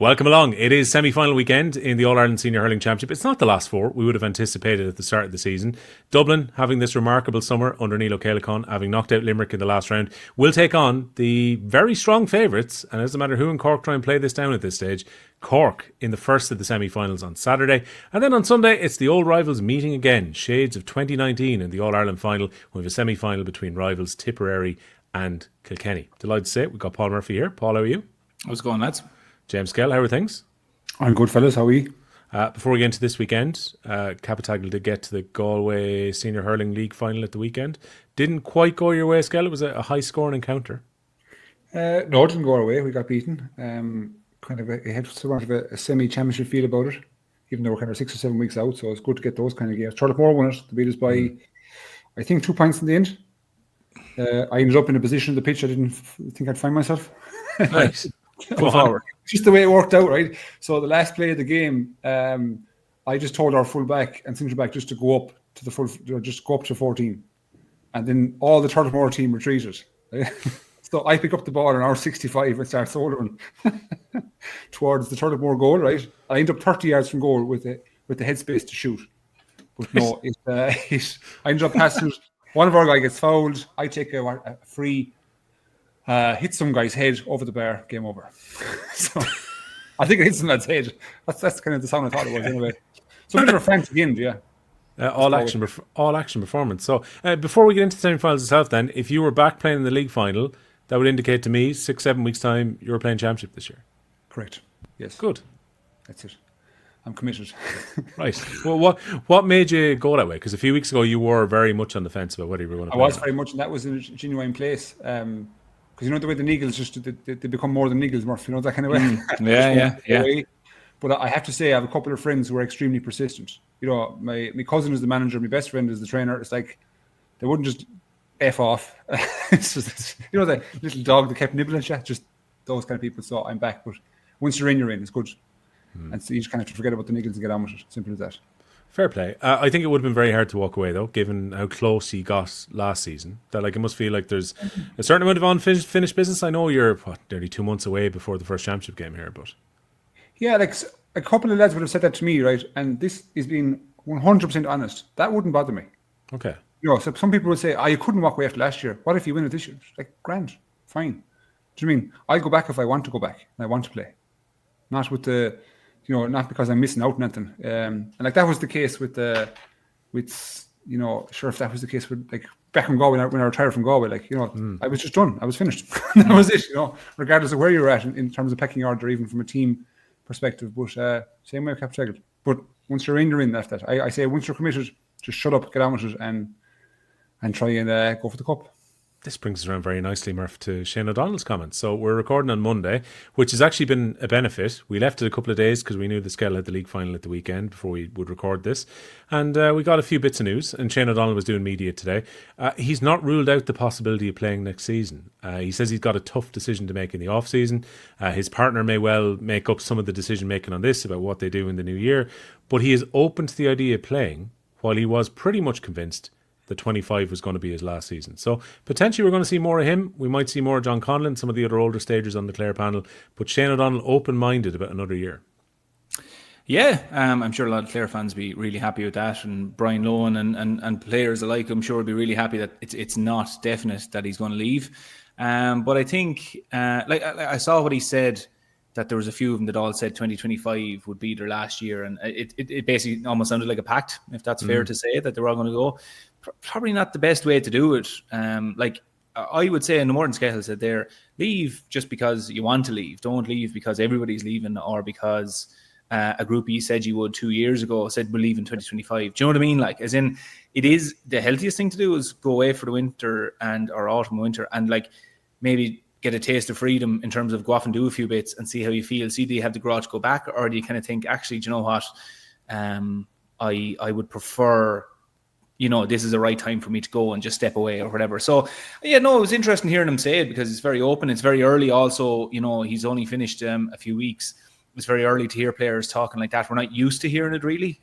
Welcome along. It is semi-final weekend in the All-Ireland Senior Hurling Championship. It's not the last four we would have anticipated at the start of the season. Dublin, having this remarkable summer under Neil O'Callaghan, having knocked out Limerick in the last round, will take on the very strong favourites, and it doesn't matter who in Cork try and play this down at this stage, Cork in the first of the semi-finals on Saturday. And then on Sunday, it's the old rivals meeting again, shades of 2019 in the All-Ireland final. We have a semi-final between rivals Tipperary and Kilkenny. Delighted to say it. We've got Paul Murphy here. Paul, how are you? How's it going, lads? James Skehill, how are things? I'm good, fellas. How are you? Before we get into this weekend, Capitagle did get to the Galway Senior Hurling League final at the weekend. Didn't quite go your way, Skehill. It was a high-scoring encounter. No, it didn't go our way. We got beaten. It had sort of a semi-championship feel about it, even though we're kind of 6 or 7 weeks out. So it's good to get those kind of games. Turlough won it. They beat us by, I think, 2 points in the end. I ended up in a position on the pitch I didn't think I'd find myself. Nice. Forward. Just the way it worked out, right? So the last play of the game, I just told our full back and centre back just to go up to the full, just go up to 14, and then all the Turlough team retreated. So I pick up the ball in our 65 and start soldering towards the Turlough goal, right? I end up 30 yards from goal with the headspace to shoot, but no, I ended up passing. One of our guys gets fouled. I take a free. Hit some guy's head over the bar, game over. So I think it hit some lad's head. That's kind of the sound I thought it was anyway. So a bit of a frantic end, yeah. All action performance. So before we get into the semi-finals itself then, if you were back playing in the league final, that would indicate to me 6-7 weeks time you were playing championship this year. Correct. Yes. Good. That's it. I'm committed. Right. Well, what made you go that way? Because a few weeks ago you were very much on the fence about whether you were going to play. I was very much, and that was in a genuine place. Because you know the way the Neagles they become more than Neagles, Murph. You know that kind of way. Yeah. But I have to say, I have a couple of friends who are extremely persistent. You know, my cousin is the manager, my best friend is the trainer. It's like they wouldn't just F off. It's just, you know, the little dog that kept nibbling at you, just those kind of people. So I'm back. But once you're in, it's good. And so you just kind of have to forget about the Neagles and get on with it. Simple as that. Fair play. I think it would have been very hard to walk away, though, given how close he got last season. That it must feel like there's a certain amount of unfinished business. I know you're nearly 2 months away before the first championship game here, but yeah, like a couple of lads would have said that to me, right? And this is being 100% honest. That wouldn't bother me. Okay. You know, so some people would say, you couldn't walk away after last year. What if you win it this year? Like, grand, fine. Do you mean I'll go back if I want to go back and I want to play, not with the. You know, not because I'm missing out on anything. And like that was the case with if that was the case with like back in Galway when I retired from Galway, like, you know, I was just done. I was finished. That was it, you know, regardless of where you're at in terms of pecking order, even from a team perspective. But same way with Capitagle. But once you're in, you're in. That's that. I say once you're committed, just shut up, get on with it, and try and go for the cup. This brings us around very nicely, Murph, to Shane O'Donnell's comments. So we're recording on Monday, which has actually been a benefit. We left it a couple of days because we knew the Skehill had the league final at the weekend before we would record this. And we got a few bits of news, and Shane O'Donnell was doing media today. He's not ruled out the possibility of playing next season. He says he's got a tough decision to make in the off-season. His partner may well make up some of the decision-making on this about what they do in the new year, but he is open to the idea of playing, while he was pretty much convinced that 25 was going to be his last season. So potentially we're going to see more of him. We might see more of John Conlon, some of the other older stagers on the Clare panel, but Shane O'Donnell open-minded about another year. Yeah, I'm sure a lot of Clare fans be really happy with that, and Brian Lohan and players alike, I'm sure, will be really happy that it's not definite that he's going to leave. But I think, I saw what he said, that there was a few of them that all said 2025 would be their last year, and it basically almost sounded like a pact, if that's fair to say, that they were all going to go. Probably not the best way to do it. I would say, and the Morton Skehill said there, leave just because you want to leave. Don't leave because everybody's leaving, or because a group you said you would 2 years ago said we'll leave in 2025. Do you know what I mean? Like, as in, it is the healthiest thing to do is go away for the winter or autumn, winter, and like maybe get a taste of freedom in terms of go off and do a few bits and see how you feel. See, do you have the grudge to go back, or do you kind of think, actually, do you know what? I would prefer, you know, this is the right time for me to go and just step away or whatever. So, yeah, no, it was interesting hearing him say it because it's very open. It's very early also, you know, he's only finished a few weeks. It's very early to hear players talking like that. We're not used to hearing it really.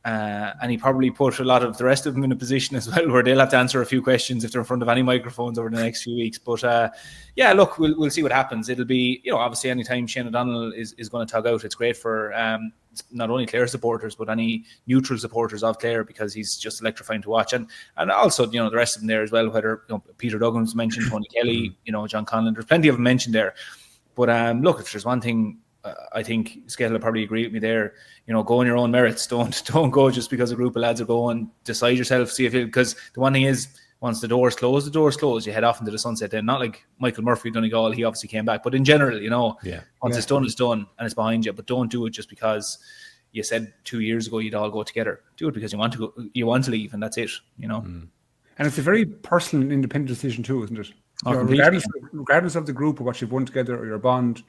And he probably put a lot of the rest of them in a position as well where they'll have to answer a few questions if they're in front of any microphones over the next few weeks. But yeah, look, we'll see what happens. It'll be, obviously anytime Shane O'Donnell is going to tug out, it's great for not only Clare supporters, but any neutral supporters of Clare, because he's just electrifying to watch. And also, the rest of them there as well, whether Peter Duggan was mentioned, Tony Kelly, John Conlon, there's plenty of them mentioned there. But look, if there's one thing, I think Skehill will probably agree with me there. Go on your own merits. Don't go just because a group of lads are going. Decide yourself. See if because the one thing is, once the door's closed, you head off into the sunset. Then not like Michael Murphy Donegal, he obviously came back, but in general, once it's done, it's done, and it's behind you. But don't do it just because you said 2 years ago you'd all go together. Do it because you want to go, you want to leave, and that's it. And it's a very personal and independent decision too, isn't it? Regardless of the group or what you've won together or your bond.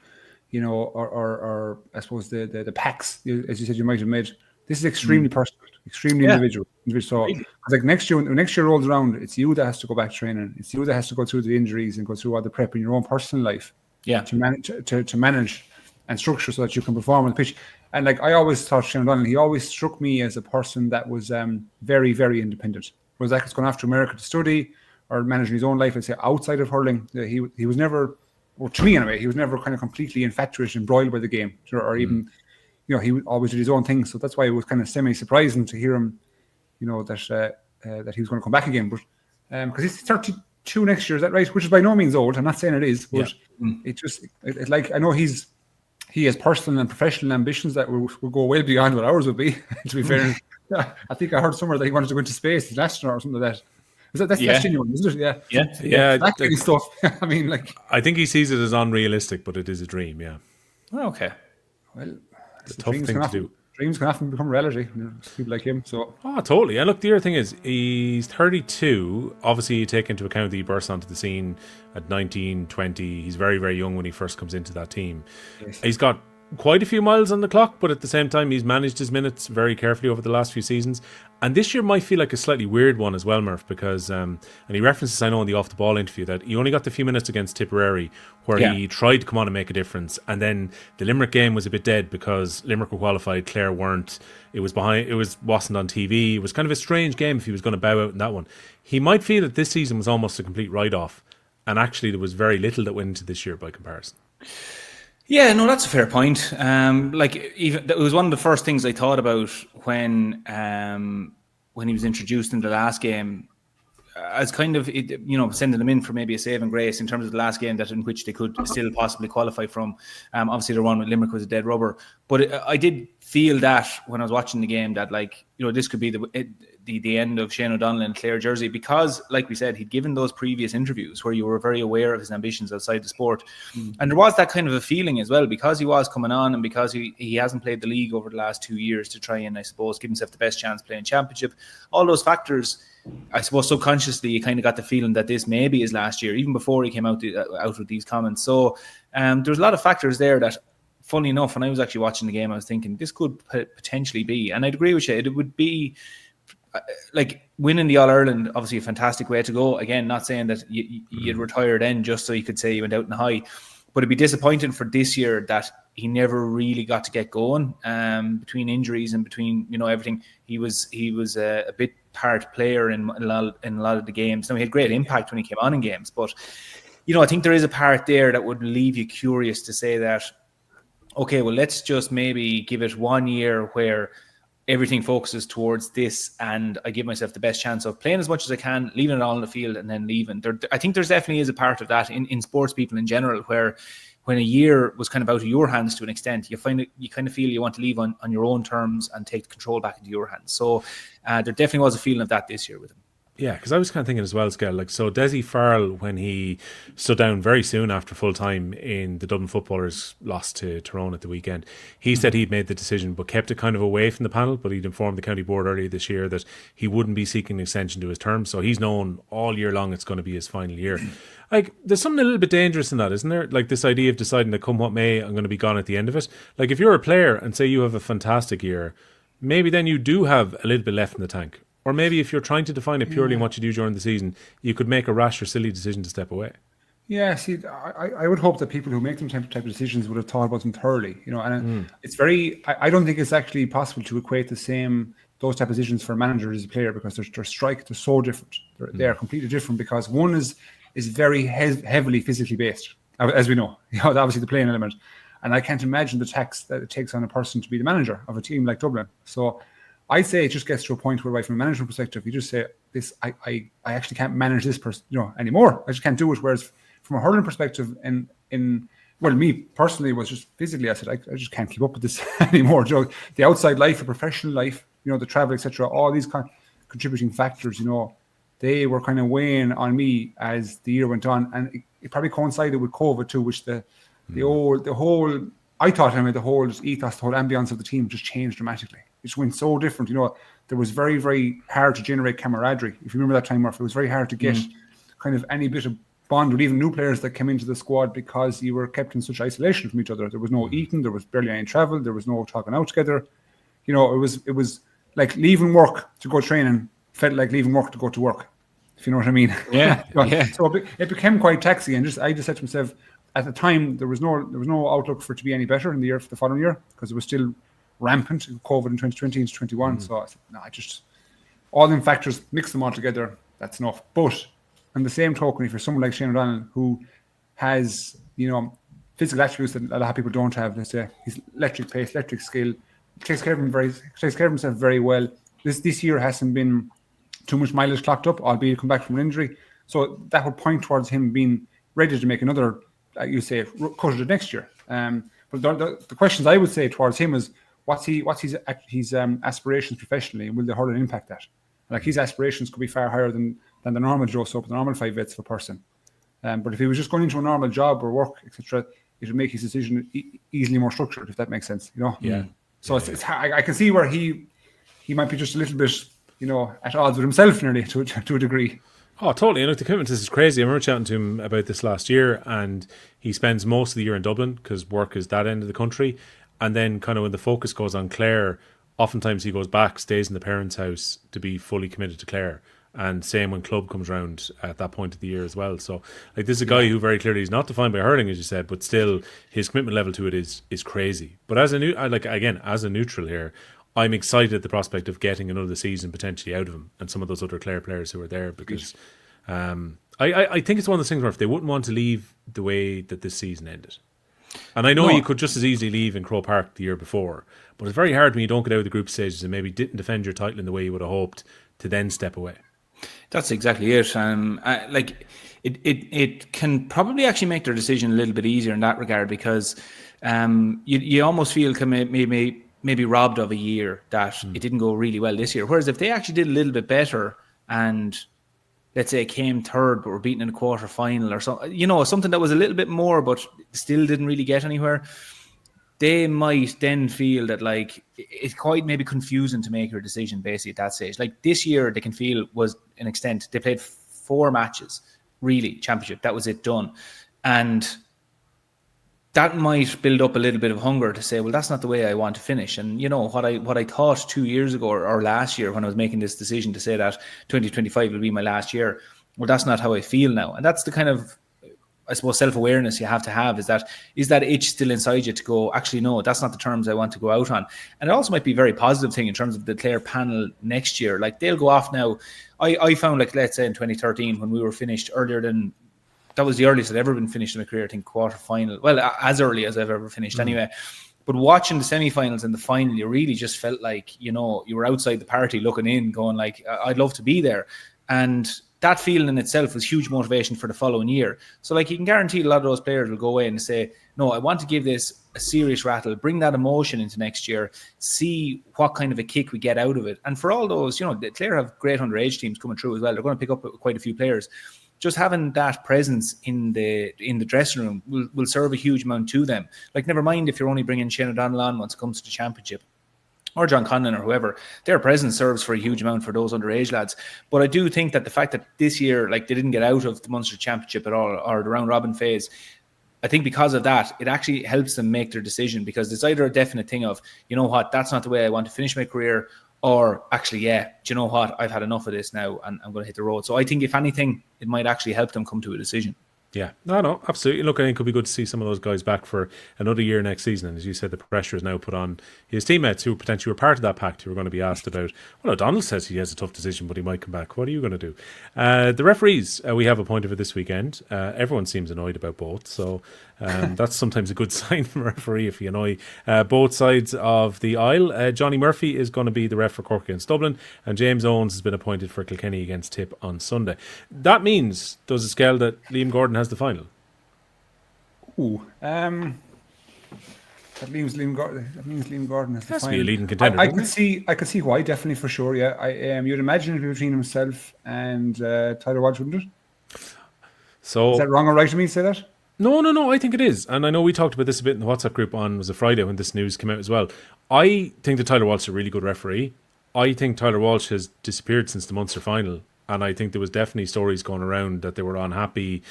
Or I suppose the packs, as you said, you might have made. This is extremely personal, extremely individual. So, like next year, when next year rolls around, it's you that has to go back training. It's you that has to go through the injuries and go through all the prep in your own personal life. Yeah, to manage and structure so that you can perform on the pitch. And like I always thought, Shane O'Donnell, he always struck me as a person that was very, very independent. Whereas like he's going off to America to study or managing his own life, I'd say outside of hurling, he was never. Well, to me anyway, he was never kind of completely infatuated and embroiled by the game, or even, he always did his own thing. So that's why it was kind of semi-surprising to hear him, that he was going to come back again. But because he's 32 next year, is that right? Which is by no means old. I'm not saying it is, but it's like I know he has personal and professional ambitions that will go way beyond what ours would be. To be fair, I think I heard somewhere that he wanted to go into space, as an astronaut or something like that. That's genuine, isn't it? Yeah. That kind of stuff. I mean, like, I think he sees it as unrealistic, but it is a dream. Yeah. Okay. Well, it's a tough thing to do. Dreams can often become reality. People like him. So. Oh, totally. And look, the other thing is, he's 32. Obviously, you take into account that he burst onto the scene at 19, 20. He's very, very young when he first comes into that team. Yes. He's got quite a few miles on the clock, but at the same time, he's managed his minutes very carefully over the last few seasons. And this year might feel like a slightly weird one as well, Murph, because, and he references, I know, in the off-the-ball interview that he only got the few minutes against Tipperary where he tried to come on and make a difference. And then the Limerick game was a bit dead because Limerick were qualified, Clare weren't. It wasn't on TV. It was kind of a strange game if he was going to bow out in that one. He might feel that this season was almost a complete write-off. And actually, there was very little that went into this year by comparison. Yeah, no, that's a fair point. It was one of the first things I thought about when he was introduced in the last game, as kind of sending them in for maybe a saving grace in terms of the last game in which they could still possibly qualify from. Obviously, the one with Limerick was a dead rubber, but I did feel that when I was watching the game that this could be the end of Shane O'Donnell in Clare jersey, because, like we said, he'd given those previous interviews where you were very aware of his ambitions outside the sport. And there was that kind of a feeling as well, because he was coming on and because he hasn't played the league over the last 2 years to try and, I suppose, give himself the best chance playing championship. All those factors, I suppose, subconsciously, you kind of got the feeling that this may be his last year, even before he came out with these comments. So there's a lot of factors there that, funny enough, when I was actually watching the game, I was thinking this could potentially be, and I'd agree with you, it would be like winning the All-Ireland, obviously a fantastic way to go. Again, not saying that you'd retire then just so you could say you went out in the high, but it'd be disappointing for this year that he never really got to get going between injuries and between everything. He was a bit part player in a lot of the games. Now, he had great impact when he came on in games, but I think there is a part there that would leave you curious to say that, okay, well, let's just maybe give it 1 year where everything focuses towards this, and I give myself the best chance of playing as much as I can, leaving it all on the field, and then leaving. I think there's definitely is a part of that in sports people in general, where when a year was kind of out of your hands to an extent, you kind of feel you want to leave on your own terms and take the control back into your hands. So there definitely was a feeling of that this year with him. Yeah, because I was kind of thinking as well, Skehill, so Desi Farrell, when he stood down very soon after full time in the Dublin footballers lost to Tyrone at the weekend, he said he'd made the decision but kept it kind of away from the panel, but he'd informed the county board earlier this year that he wouldn't be seeking an extension to his term, so he's known all year long it's going to be his final year. There's something a little bit dangerous in that, isn't there? Like this idea of deciding that come what may, I'm going to be gone at the end of it. Like if you're a player and say you have a fantastic year, maybe then you do have a little bit left in the tank. Or maybe if you're trying to define it purely on what you do during the season, you could make a rash or silly decision to step away. Yeah, see, I would hope that people who make them type of decisions would have thought about them thoroughly, and it's very, I don't think it's actually possible to equate the same those type of decisions for managers as a player, because their strike, they're so different. They are completely different, because one is very heavily physically based, as we know. Obviously the playing element, and I can't imagine the tax that it takes on a person to be the manager of a team like Dublin. So I'd say it just gets to a point where, right, from a management perspective, you just say, this, I actually can't manage this person, anymore. I just can't do it. Whereas from a hurling perspective, well, me personally was just physically, I said, I just can't keep up with this anymore. The outside life, the professional life, the travel, etc., all these kind of contributing factors, they were kind of weighing on me as the year went on, and it probably coincided with COVID too, which the whole I thought the whole ethos, the whole ambience of the team just changed dramatically. It just went so different. There was very, very hard to generate camaraderie. If you remember that time, Murph, it was very hard to get kind of any bit of bond with even new players that came into the squad, because you were kept in such isolation from each other. There was no eating, there was barely any travel, there was no talking out together. It was like leaving work to go training felt like leaving work to go to work, if you know what I mean. Yeah. So it became quite taxing, and I just said to myself, at the time there was no outlook for it to be any better in the following year, because it was still rampant, COVID in 2020 into 21. So I said, no, all them factors, mix them all together, that's enough. But on the same token, if you're someone like Shane O'Donnell, who has, physical attributes that a lot of people don't have, let's say, he's electric pace, electric skill, takes care of himself very well. This year hasn't been too much mileage clocked up, albeit come back from an injury. So that would point towards him being ready to make another, you say, cut of the next year. But the questions I would say towards him is, what's his aspirations professionally, and will the hurling impact that? Like, his aspirations could be far higher than the normal Joe Soap, the normal 5 vets of a person. But if he was just going into a normal job or work, etc., it would make his decision easily more structured, if that makes sense. Yeah. So it's I can see where he might be just a little bit, at odds with himself nearly to a degree. Oh, totally. And look, the commitment is crazy. I remember chatting to him about this last year, and he spends most of the year in Dublin because work is that end of the country. And then kind of when the focus goes on Clare, oftentimes he goes back, stays in the parents' house to be fully committed to Clare. And same when club comes around at that point of the year as well. So, like, this is a guy who very clearly is not defined by hurling, as you said, but still his commitment level to it is crazy. But as a neutral here, I'm excited at the prospect of getting another season potentially out of him and some of those other Clare players who are there, because I think it's one of those things where if they wouldn't want to leave the way that this season ended. And I know you could just as easily leave in Croke Park the year before, but it's very hard when you don't get out of the group stages and maybe didn't defend your title in the way you would have hoped to then step away. That's exactly it. It can probably actually make their decision a little bit easier in that regard, because you almost feel maybe robbed of a year that it didn't go really well this year. Whereas if they actually did a little bit better and, let's say, came third but were beaten in a quarter final or something that was a little bit more but still didn't really get anywhere, they might then feel that, like, it's quite maybe confusing to make your decision basically at that stage. Like, this year they can feel was an extent, they played 4 matches, really, championship, that was it, done. And that might build up a little bit of hunger to say, well, that's not the way I want to finish. And what I thought 2 years ago or last year when I was making this decision to say that 2025 will be my last year, well, that's not how I feel now. And that's the kind of, I suppose, self-awareness you have to have, is that itch still inside you to go, actually, no, that's not the terms I want to go out on. And it also might be a very positive thing in terms of the Clare panel next year. Like, they'll go off now. I found, like, let's say in 2013 when we were finished earlier than, that was the earliest I'd ever been finished in my career, I think, quarter final. Well, as early as I've ever finished anyway. But watching the semi-finals and the final, you really just felt like, you were outside the party looking in, going like, I'd love to be there. And that feeling in itself was huge motivation for the following year. So, like, you can guarantee a lot of those players will go away and say, no, I want to give this a serious rattle, bring that emotion into next year, see what kind of a kick we get out of it. And for all those, Clare have great underage teams coming through as well. They're going to pick up quite a few players. Just having that presence in the dressing room will serve a huge amount to them. Like, never mind if you're only bringing Shane O'Donnell on once it comes to the championship, or John Conlon or whoever, their presence serves for a huge amount for those underage lads. But I do think that the fact that this year, like, they didn't get out of the Munster Championship at all, or the round robin phase, I think because of that, it actually helps them make their decision, because it's either a definite thing of, that's not the way I want to finish my career, or actually, do you know what, I've had enough of this now and I'm going to hit the road. So I think, if anything, it might actually help them come to a decision. Yeah, no, absolutely. Look, I think it could be good to see some of those guys back for another year next season. And as you said, the pressure is now put on his teammates who potentially were part of that pact who are going to be asked about. Well, O'Donnell says he has a tough decision, but he might come back. What are you going to do? The referees we have appointed for this weekend. Everyone seems annoyed about both. So that's sometimes a good sign from a referee if you annoy both sides of the aisle. Johnny Murphy is going to be the ref for Cork against Dublin, and James Owens has been appointed for Kilkenny against Tip on Sunday. That means, does it scale that Liam Gordon has the final? That means Liam Gordon has the has final. To be a leading contender. I could see why, definitely, for sure. Yeah, you'd imagine it'd be between himself and Tyler Walsh, wouldn't it? So is that wrong or right of me to say that? No, I think it is. And I know we talked about this a bit in the WhatsApp group was a Friday when this news came out as well. I think that Tyler Walsh is a really good referee. I think Tyler Walsh has disappeared since the Munster final. And I think there was definitely stories going around that they were unhappy,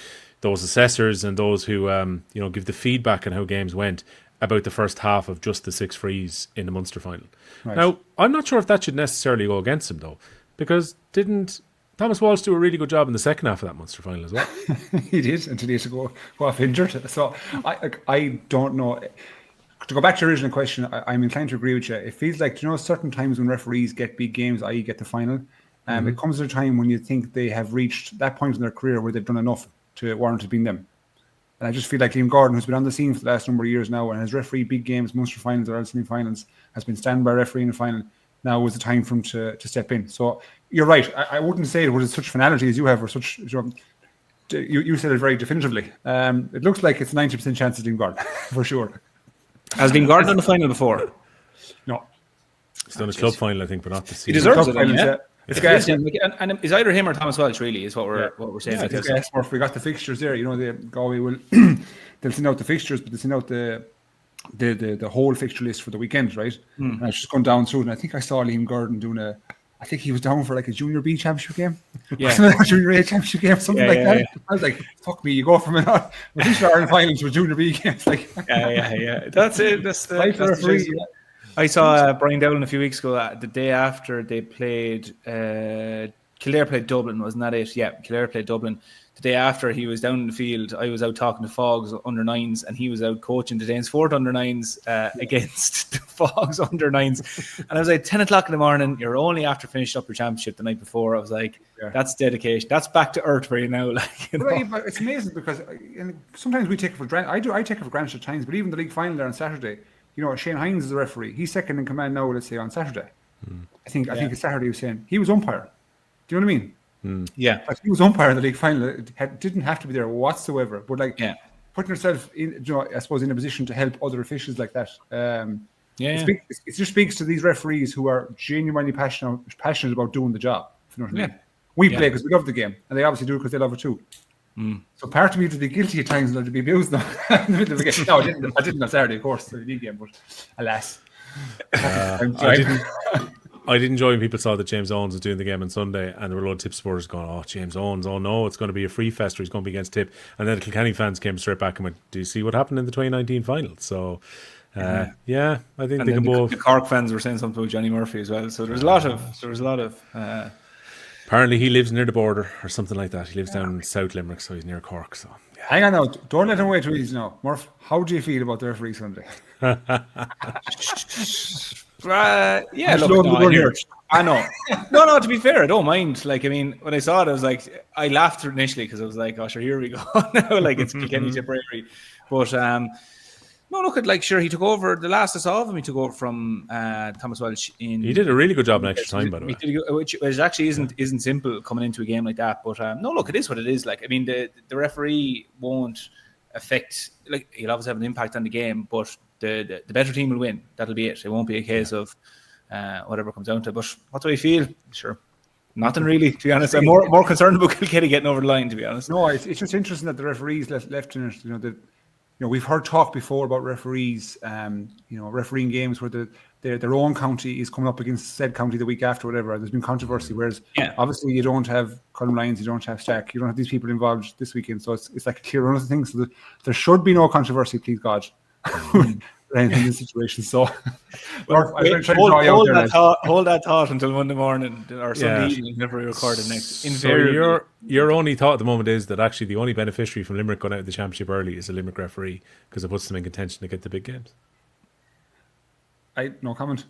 those assessors and those who give the feedback on how games went about the first half of just the 6 frees in the Munster final. Right. Now, I'm not sure if that should necessarily go against him, though, because didn't Thomas Walsh do a really good job in the second half of that Munster final as well? He did, until he had to go off injured. So I don't know. To go back to your original question, I'm inclined to agree with you. It feels like, certain times when referees get big games, i.e. get the final, it comes at a time when you think they have reached that point in their career where they've done enough to warrant it being them. And I just feel like Liam Gordon, who's been on the scene for the last number of years now and has refereed big games, Munster finals or All-Ireland Senior finals, has been standby referee in the final. Now was the time for him to step in. So you're right. I wouldn't say it was such finality as you have, or such. You said it very definitively. It looks like it's 90% chance of Liam Gordon for sure. Has Liam Gordon done the final before? No. He's done his club final, I think, but not the season. He deserves it. Yeah. It's and it's either him or Thomas Welch, really, is what we're saying. Yeah, we got the fixtures there. The Galway will they'll send out the fixtures, but they'll send out the whole fixture list for the weekend, right? And I was just going down through it, and I think I saw Liam Gordon doing I think he was down for like a Junior B championship game. Yeah. Junior A championship game, something like that. Yeah. I was like, fuck me, you go from an Ireland final to a Junior B game. Yeah. That's it. That's the I saw Brian Dowling a few weeks ago, the day after they played, Kildare played Dublin, wasn't that it? Yeah, Kildare played Dublin. The day after, he was down in the field. I was out talking to Fogs under 9s, and he was out coaching the Danesfort under 9s against the Fogs under 9s. And I was like, 10 o'clock in the morning, you're only after finishing up your championship the night before. I was like, that's dedication. That's back to earth for you now. Right, but it's amazing because sometimes we take it for granted. I take it for granted at times, but even the league final there on Saturday, Shane Hines is the referee. He's second in command now, let's say, on Saturday. I think it's Saturday he was saying. He was umpire. Do you know what I mean? Yeah. Like he was umpire in the league final. It didn't have to be there whatsoever. But putting yourself in, I suppose, in a position to help other officials like that. It just speaks to these referees who are genuinely passionate about doing the job. If you know what I mean? We play because we love the game, and they obviously do it because they love it too. So part of me to be guilty at times and to be abused in the middle of the game. No, I didn't on Saturday, of course, the league game, but alas. I did enjoy when people saw that James Owens was doing the game on Sunday and there were a lot of Tip supporters going, oh, James Owens, oh no, it's going to be a free fester, he's going to be against Tip. And then the Kilkenny fans came straight back and went, do you see what happened in the 2019 final? So, I think they can both. The Cork fans were saying something about Johnny Murphy as well. So there was a lot of apparently he lives near the border or something like that. He lives down in South Limerick, so he's near Cork. So hang on now, don't let him wait too easy now. Murph, how do you feel about the referee Sunday? I know. No, to be fair, I don't mind. When I saw it, I was like, I laughed initially because I was like, oh, sure, here we go. Now, it's Kilkenny Tipperary. But no, look at sure, he took over the last I saw of him. He took over from Thomas Welch He did a really good job in extra time, by the way. Which actually isn't simple coming into a game like that. But no, look, it is what it is. The referee won't affect. He'll obviously have an impact on the game, but the better team will win. That'll be it. It won't be a case of whatever comes down to. But what do I feel? Sure. Nothing really, to be honest. I'm more concerned about Kilkenny getting over the line, to be honest. No, it's just interesting that the referees left in it. We've heard talk before about referees, refereeing games where their own county is coming up against said county the week after, whatever. There's been controversy, whereas obviously you don't have Colin Lyons, you don't have Stack, you don't have these people involved this weekend, so it's like a clear run of things. So there should be no controversy, please God. in this situation. So Well, I'm trying to draw you out there. Hold that thought until Monday morning or Sunday evening whenever we record it next. So your only thought at the moment is that actually the only beneficiary from Limerick going out of the championship early is a Limerick referee because it puts them in contention to get the big games. No comment.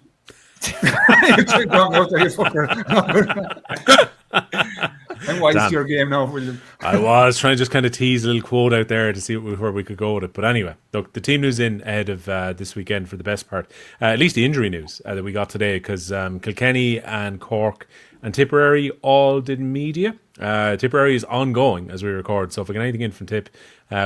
I'm wise to your game now, William. I was trying to just kind of tease a little quote out there to see where we could go with it. But anyway, look, the team news in ahead of this weekend for the best part. At least the injury news that we got today, because Kilkenny and Cork and Tipperary all did media. Tipperary is ongoing as we record, so if we get anything in from Tip,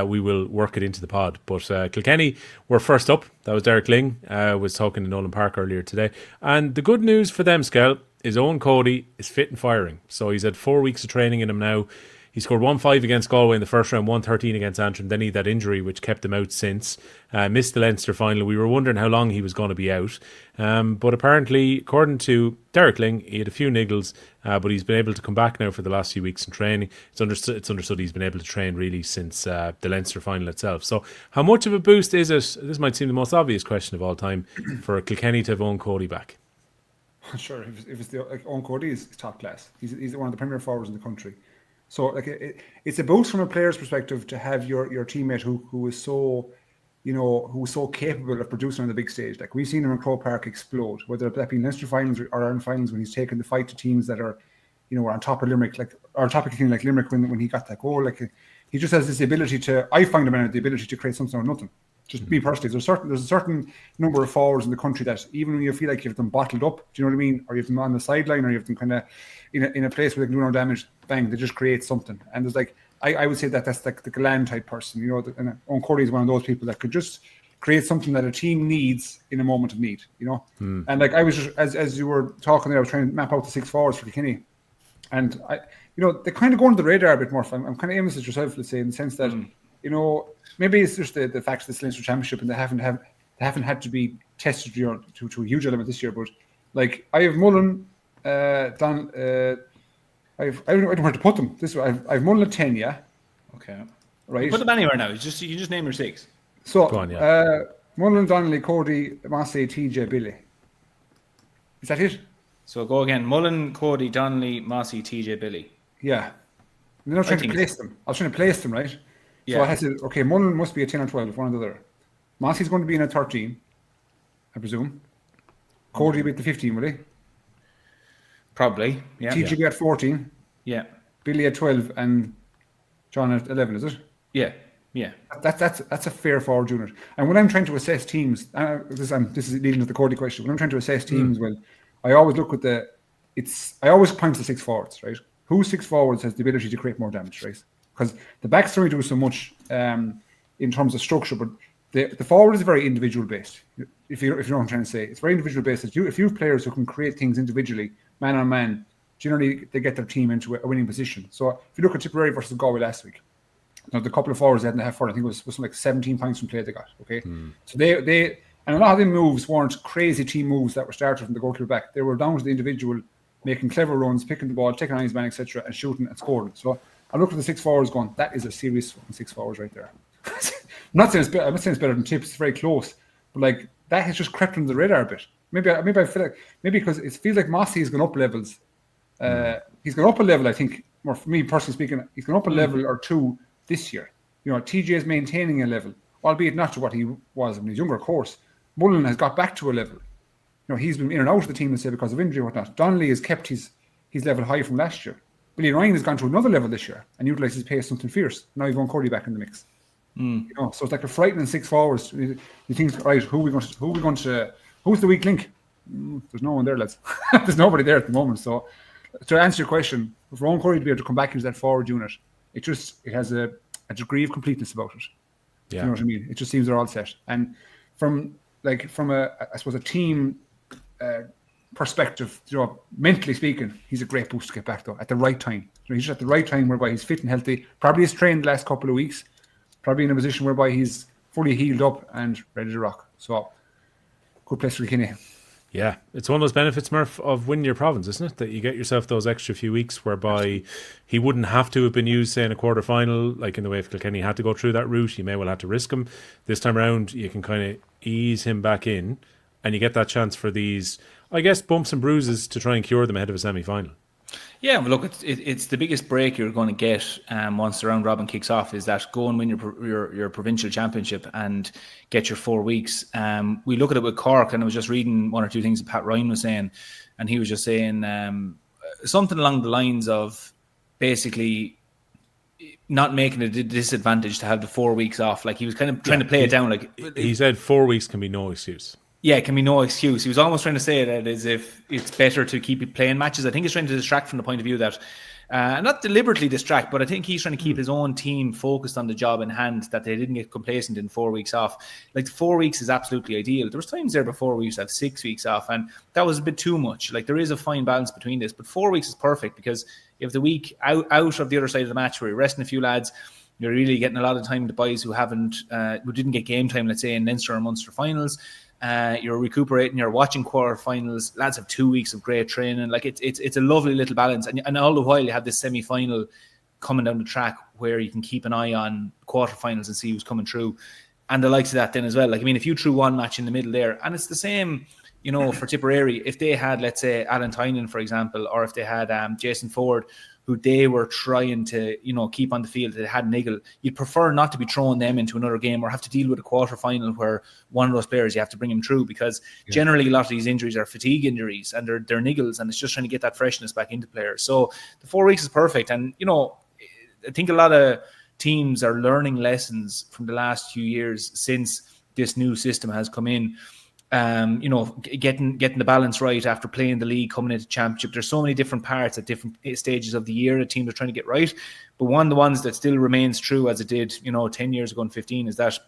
we will work it into the pod. But Kilkenny were first up. That was Derek Ling, was talking to Nolan Park earlier today. And the good news for them, Skehill, is Owen Cody is fit and firing. So he's had 4 weeks of training in him now. He scored 1-5 against Galway in the first round, 1-13 against Antrim. Then he had that injury which kept him out since. Missed the Leinster final. We were wondering how long he was going to be out. But apparently, according to Derek Ling, he had a few niggles, but he's been able to come back now for the last few weeks in training. It's understood he's been able to train really since the Leinster final itself. So how much of a boost is it? This might seem the most obvious question of all time for Kilkenny to have Owen Cody back. Sure, if it's Owen Cody is top class. He's one of the premier forwards in the country. So like it's a boost from a player's perspective to have your teammate who is so, who was so capable of producing on the big stage. Like we've seen him in Croke Park explode, whether that be in Leinster finals or Ireland finals when he's taken the fight to teams that are, on top of Limerick, or top of like Limerick when he got that goal. Like he just has this ability to. I find him the ability to create something out of nothing. Just me personally, there's a certain number of forwards in the country that even when you feel like you have them bottled up, do you know what I mean? Or you have them on the sideline, or you have them kind of in a place where they can do no damage. Bang, they just create something. And there's like I would say that's like the Galan type person, and Owen Cody is one of those people that could just create something that a team needs in a moment of need, And like I was just, as you were talking there, I was trying to map out the 6 forwards for Kilkenny, and they kind of go under the radar a bit more. I'm kind of aimless as yourself, let's say, in the sense that maybe it's just the fact that it's the Leinster Championship and they haven't had to be tested to a huge element this year. But like I have Mullen, I don't know where to put them. This way, I've Mullen at 10, yeah. Okay. Right. Put them anywhere now. You can just name your 6. So go on, yeah. Mullen, Donnelly, Cody, Massey, TJ, Billy. Is that it? So go again. Mullen, Cody, Donnelly, Massey, TJ, Billy. Yeah. And then I was trying to place them. Right? Yeah. So I had to, okay, Mullen must be a 10 or 12, one or the other. Massey's going to be in a 13, I presume. Cody will be at the 15, will he? Probably, yeah. TJ be at 14. Yeah. Billy at 12 and John at 11, is it? Yeah. That's a fair forward unit. And when I'm trying to assess teams, this is leading to the Cody question. When I'm trying to assess teams, well, I always look at I always point to the 6 forwards, right? Whose 6 forwards has the ability to create more damage, right? Because the backstory do so much in terms of structure, but the forward is very individual based. If you know what I'm trying to say, it's very individual based. If you have players who can create things individually, man on man, generally they get their team into a winning position. So if you look at Tipperary versus Galway last week, the couple of forwards they had in the half forward, I think it was like 17 points from play they got. Okay, so they and a lot of the moves weren't crazy team moves that were started from the goalkeeper back. They were down to the individual making clever runs, picking the ball, taking on his man, etc., and shooting and scoring. So I look at the 6 forwards going, that is a serious 6 forwards right there. I'm not saying it's better than Tips, it's very close, but like that has just crept under the radar a bit. Maybe I feel like because it feels like Massey has gone up levels. He's gone up a level, I think, more for me personally speaking, he's gone up a level or 2 this year. TJ is maintaining a level, albeit not to what he was when he was younger, of course. Mullen has got back to a level. He's been in and out of the team, let's say, because of injury or whatnot. Donnelly has kept his level high from last year. Billy Ryan has gone to another level this year and utilised his pace something fierce. Now you've got Cody back in the mix. So it's like a frightening 6 forwards. You think, right, who's the weak link? There's no one there, lads. There's nobody there at the moment. So to answer your question, for Owen Cody to be able to come back into that forward unit, it has a degree of completeness about it. Yeah. You know what I mean? It just seems they're all set. And from a team perspective, mentally speaking, he's a great boost to get back though at the right time. He's just at the right time whereby he's fit and healthy. Probably has trained the last couple of weeks. Probably in a position whereby he's fully healed up and ready to rock. So, good place for Kilkenny. Yeah, it's one of those benefits, Murph, of winning your province, isn't it? That you get yourself those extra few weeks whereby he wouldn't have to have been used, say, in a quarter final, like in the way if Kilkenny had to go through that route, you may well have to risk him. This time around, you can kind of ease him back in, and you get that chance for these, I guess, bumps and bruises to try and cure them ahead of a semi-final. Yeah, well, look, it's the biggest break you're going to get once the round robin kicks off, is that go and win your provincial championship and get your 4 weeks. We look at it with Cork, and I was just reading one or two things that Pat Ryan was saying, and he was just saying something along the lines of basically not making it a disadvantage to have the 4 weeks off. Like he was kind of trying to play it down. Like he said 4 weeks can be no excuse. Yeah, it can be no excuse. He was almost trying to say that as if it's better to keep playing matches. I think he's trying to distract from the point of view that, not deliberately distract, but I think he's trying to keep his own team focused on the job in hand, that they didn't get complacent in 4 weeks off. Like 4 weeks is absolutely ideal. There was times there before we used to have 6 weeks off, and that was a bit too much. Like there is a fine balance between this, but 4 weeks is perfect because you have the week out of the other side of the match where you're resting a few lads. You're really getting a lot of time to boys who didn't get game time, let's say, in Leinster or Munster finals. You're recuperating, you're watching quarterfinals. Lads have 2 weeks of great training. Like it's a lovely little balance, and all the while you have this semi-final coming down the track where you can keep an eye on quarterfinals and see who's coming through, and the likes of that then as well. Like I mean, if you threw one match in the middle there, and it's the same, for Tipperary, if they had, let's say, Alan Tynan, for example, or if they had Jason Ford, who they were trying to, keep on the field, they had niggle, you'd prefer not to be throwing them into another game or have to deal with a quarter-final where one of those players, you have to bring him through, because generally a lot of these injuries are fatigue injuries and they're niggles, and it's just trying to get that freshness back into players. So the 4 weeks is perfect. And, I think a lot of teams are learning lessons from the last few years since this new system has come in. Getting the balance right after playing the league, coming into championship. There's so many different parts at different stages of the year that teams are trying to get right. But one of the ones that still remains true as it did, 10 years ago and 15, is that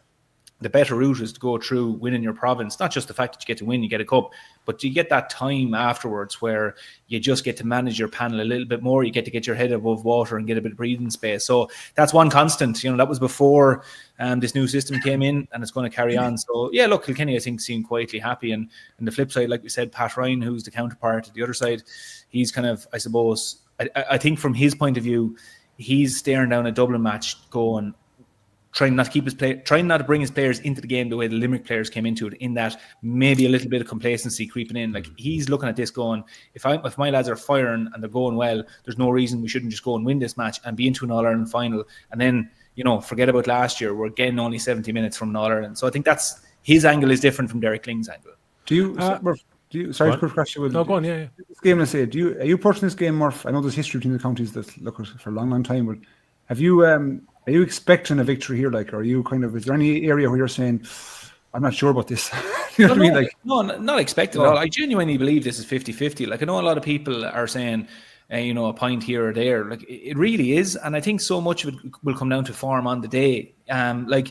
the better route is to go through winning your province. Not just the fact that you get to win, you get a cup, but you get that time afterwards where you just get to manage your panel a little bit more. You get to get your head above water and get a bit of breathing space. So that's one constant. That was before this new system came in, and it's going to carry on. So yeah, look, Kilkenny, I think, seemed quietly happy. And the flip side, like we said, Pat Ryan, who's the counterpart at the other side, he's kind of, I suppose, I think from his point of view, he's staring down a Dublin match going, trying not to bring his players into the game the way the Limerick players came into it, in that maybe a little bit of complacency creeping in. Like he's looking at this going, if my lads are firing and they're going well, there's no reason we shouldn't just go and win this match and be into an All-Ireland final. And then, forget about last year. We're getting only 70 minutes from an All-Ireland. So I think that's his angle is different from Derek Kling's angle. Sorry, quick question. No, go on, yeah. This game, let's say, are you approaching this game, Murph? I know there's history between the counties that look at for a long, long time, but have you, are you expecting a victory here? Like, are you is there any area where you're saying, I'm not sure about this? You know what I mean? Like, no, not expecting at all. I genuinely believe this is 50-50. Like, I know a lot of people are saying, a point here or there. Like, it really is. And I think so much of it will come down to form on the day. Like,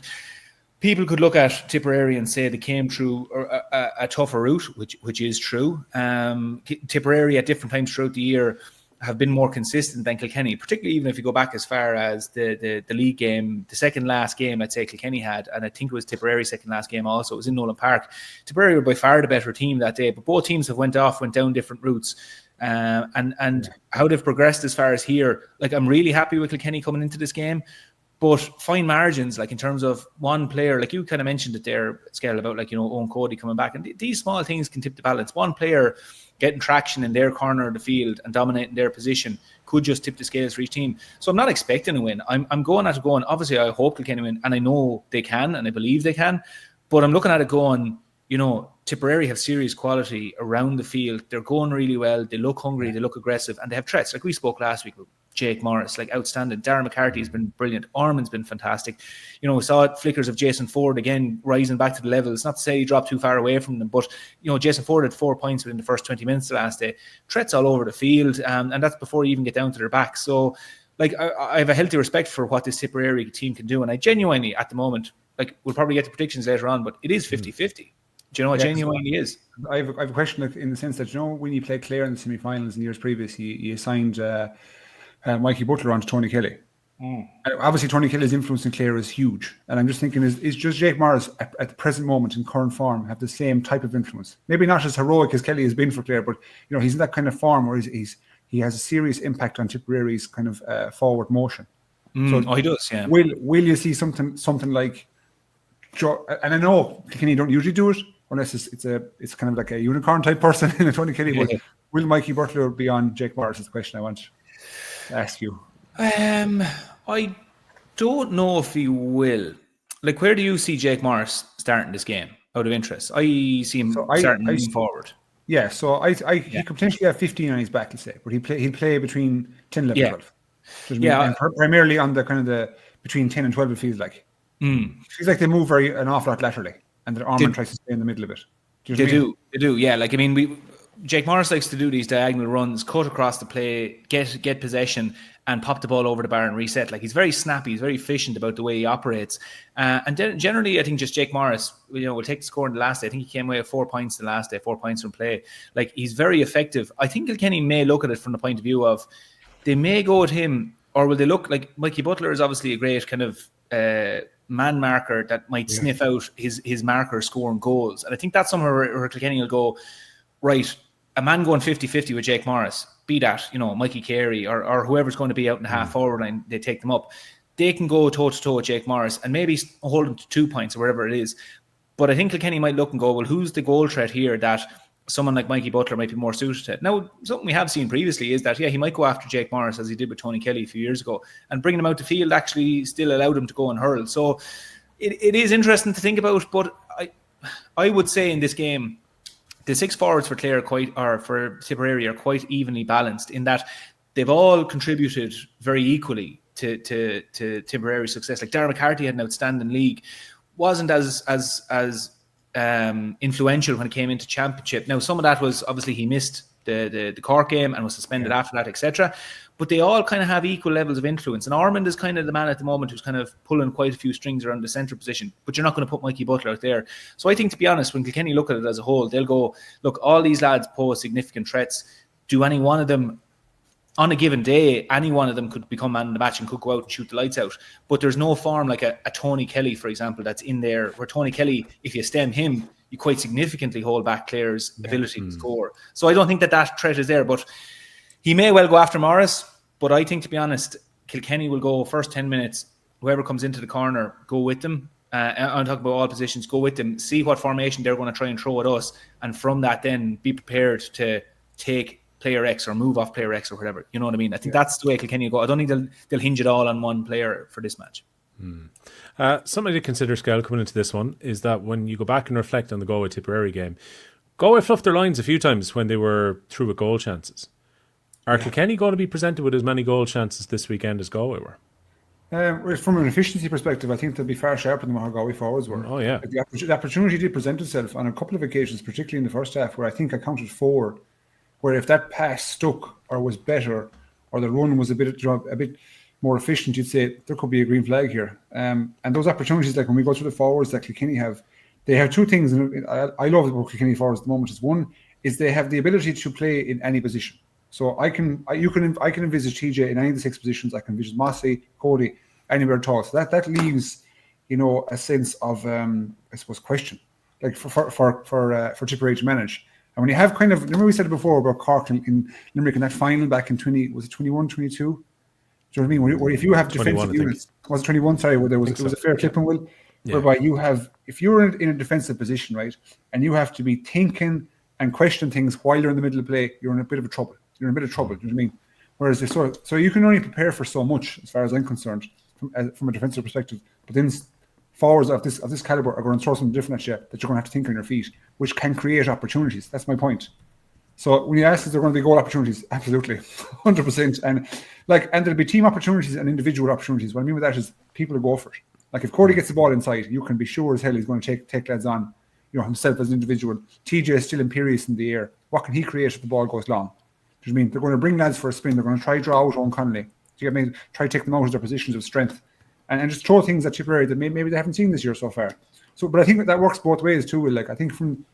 people could look at Tipperary and say they came through a tougher route, which is true. Tipperary at different times throughout the year have been more consistent than Kilkenny, particularly even if you go back as far as the league game, the second last game, I'd say Kilkenny had, and I think it was Tipperary's second last game also. It was in Nolan Park. Tipperary were by far the better team that day, but both teams have went down different routes. And how they've progressed as far as here, like I'm really happy with Kilkenny coming into this game, but fine margins, like in terms of one player, like you kind of mentioned it there, Skehill, about like, Owen Cody coming back, and these small things can tip the balance. One player getting traction in their corner of the field and dominating their position could just tip the scales for each team. So I'm not expecting a win. I'm going at it going, obviously I hope Kilkenny win, and I know they can, and I believe they can, but I'm looking at it going, Tipperary have serious quality around the field. They're going really well. They look hungry. They look aggressive, and they have threats. Like we spoke last week with Jake Morris, like outstanding. Darren McCarthy has been brilliant. Ormond's been fantastic. We saw flickers of Jason Ford again rising back to the level. It's not to say he dropped too far away from them, but Jason Ford had 4 points within the first 20 minutes the last day. Threats all over the field, and that's before you even get down to their back. So, like, I have a healthy respect for what this Tipperary team can do, and I genuinely, at the moment, like, we'll probably get to predictions later on, but it is 50-50. Do you know what genuinely is? I have a question in the sense that, when you played Clare in the semi-finals in years previous, you signed Mikey Butler onto Tony Kelly. And obviously, Tony Kelly's influence in Clare is huge. And I'm just thinking, is just Jake Morris at the present moment in current form have the same type of influence? Maybe not as heroic as Kelly has been for Clare, but he's in that kind of form where he has a serious impact on Tipperary's kind of forward motion. He does. Yeah. Will you see something like? And I know Kilkenny don't usually do it unless it's kind of like a unicorn type person in a Tony Kelly. But will Mikey Butler be on Jake Morris? Is the question I want to ask you. I don't know if he will. Like, where do you see Jake Morris starting this game? Out of interest, I see him starting moving forward. Yeah, so he could potentially have 15 on his back, let's say, but he'll play between 10, 11, 12. And primarily on the kind of between 10 and 12. It feels like. It feels like they move an awful lot laterally, and their arm tries to stay in the middle of it. They do. Yeah, like I mean, Jake Morris likes to do these diagonal runs, cut across the play, get possession, and pop the ball over the bar and reset. Like, he's very snappy, he's very efficient about the way he operates. And generally, I think just Jake Morris, will take the score in the last day. I think he came away with 4 points the last day, 4 points from play. Like, he's very effective. I think Kilkenny may look at it from the point of view of they may go at him, or will they look like Mikey Butler is obviously a great kind of man marker that might sniff out his marker scoring goals. And I think that's somewhere where Kilkenny will go, right, a man going 50-50 with Jake Morris, be that, Mikey Carey or whoever's going to be out in the half forward line, they take them up. They can go toe-to-toe with Jake Morris and maybe hold him to 2 points or wherever it is. But I think Kilkenny might look and go, well, who's the goal threat here that someone like Mikey Butler might be more suited to? Now, something we have seen previously is that, he might go after Jake Morris as he did with Tony Kelly a few years ago, and bringing him out the field actually still allowed him to go and hurl. So it is interesting to think about, but I would say in this game, the 6 forwards for Clare for Tipperary are quite evenly balanced in that they've all contributed very equally to Tipperary's success. Like, Darragh McCarthy had an outstanding league, wasn't as influential when it came into championship. Now, some of that was obviously he missed the Cork game and was suspended after that, etc. But they all kind of have equal levels of influence. And Ormond is kind of the man at the moment who's kind of pulling quite a few strings around the centre position. But you're not going to put Mikey Butler out there. So I think, to be honest, when Kilkenny look at it as a whole, they'll go, look, all these lads pose significant threats. Do any one of them, on a given day, any one of them could become man of the match and could go out and shoot the lights out. But there's no form like a Tony Kelly, for example, that's in there, where Tony Kelly, if you stem him, you quite significantly hold back Clare's ability to score. So I don't think that threat is there. But he may well go after Morris, but I think, to be honest, Kilkenny will go first 10 minutes, whoever comes into the corner, go with them. I'm talking about all positions, go with them, see what formation they're going to try and throw at us, and from that then be prepared to take player X or move off player X or whatever. You know what I mean? I think that's the way Kilkenny will go. I don't think they'll hinge it all on one player for this match. Something to consider, Skehill, coming into this one is that when you go back and reflect on the Galway Tipperary game, Galway fluffed their lines a few times when they were through with goal chances. Are Kilkenny going to be presented with as many goal chances this weekend as Galway were? From an efficiency perspective, I think they'll be far sharper than how Galway forwards were. Oh, yeah. The opportunity did present itself on a couple of occasions, particularly in the first half, where I think I counted 4, where if that pass stuck or was better, or the run was a bit more efficient, you'd say there could be a green flag here. And those opportunities, like when we go through the forwards that Kilkenny have, they have 2 things. And I love about Kilkenny forwards at the moment. One is they have the ability to play in any position. So I can envisage TJ in any of the 6 positions. I can envisage Mossy, Cody, anywhere at all. So that leaves, a sense of I suppose question, like for Tipperary to manage. And when you have kind of, remember we said it before about Cork in Limerick in that final back in 21, 22? Do you know what I mean? Where if you have defensive units, was it 21? Sorry, where it was a fair clipping, Will, whereby you have, if you're in a defensive position, right, and you have to be thinking and question things while you're in the middle of play, you're in a bit of trouble. You know what I mean? Whereas so you can only prepare for so much, as far as I'm concerned, from a defensive perspective. But then forwards of this caliber are going to throw something different at you that you're going to have to think on your feet, which can create opportunities. That's my point. So when you ask, is there going to be goal opportunities? Absolutely, 100%. And there'll be team opportunities and individual opportunities. What I mean with that is people will go for it. Like if Cody gets the ball inside, you can be sure as hell he's going to take lads on, himself as an individual. TJ is still imperious in the air. What can he create if the ball goes long? Do you mean they're going to bring lads for a spin? They're going to try draw out Owen Connolly. Do you get me? Try to take them out of their positions of strength, and just throw things at Tipperary that maybe they haven't seen this year so far. So, but I think that works both ways too. Like I think from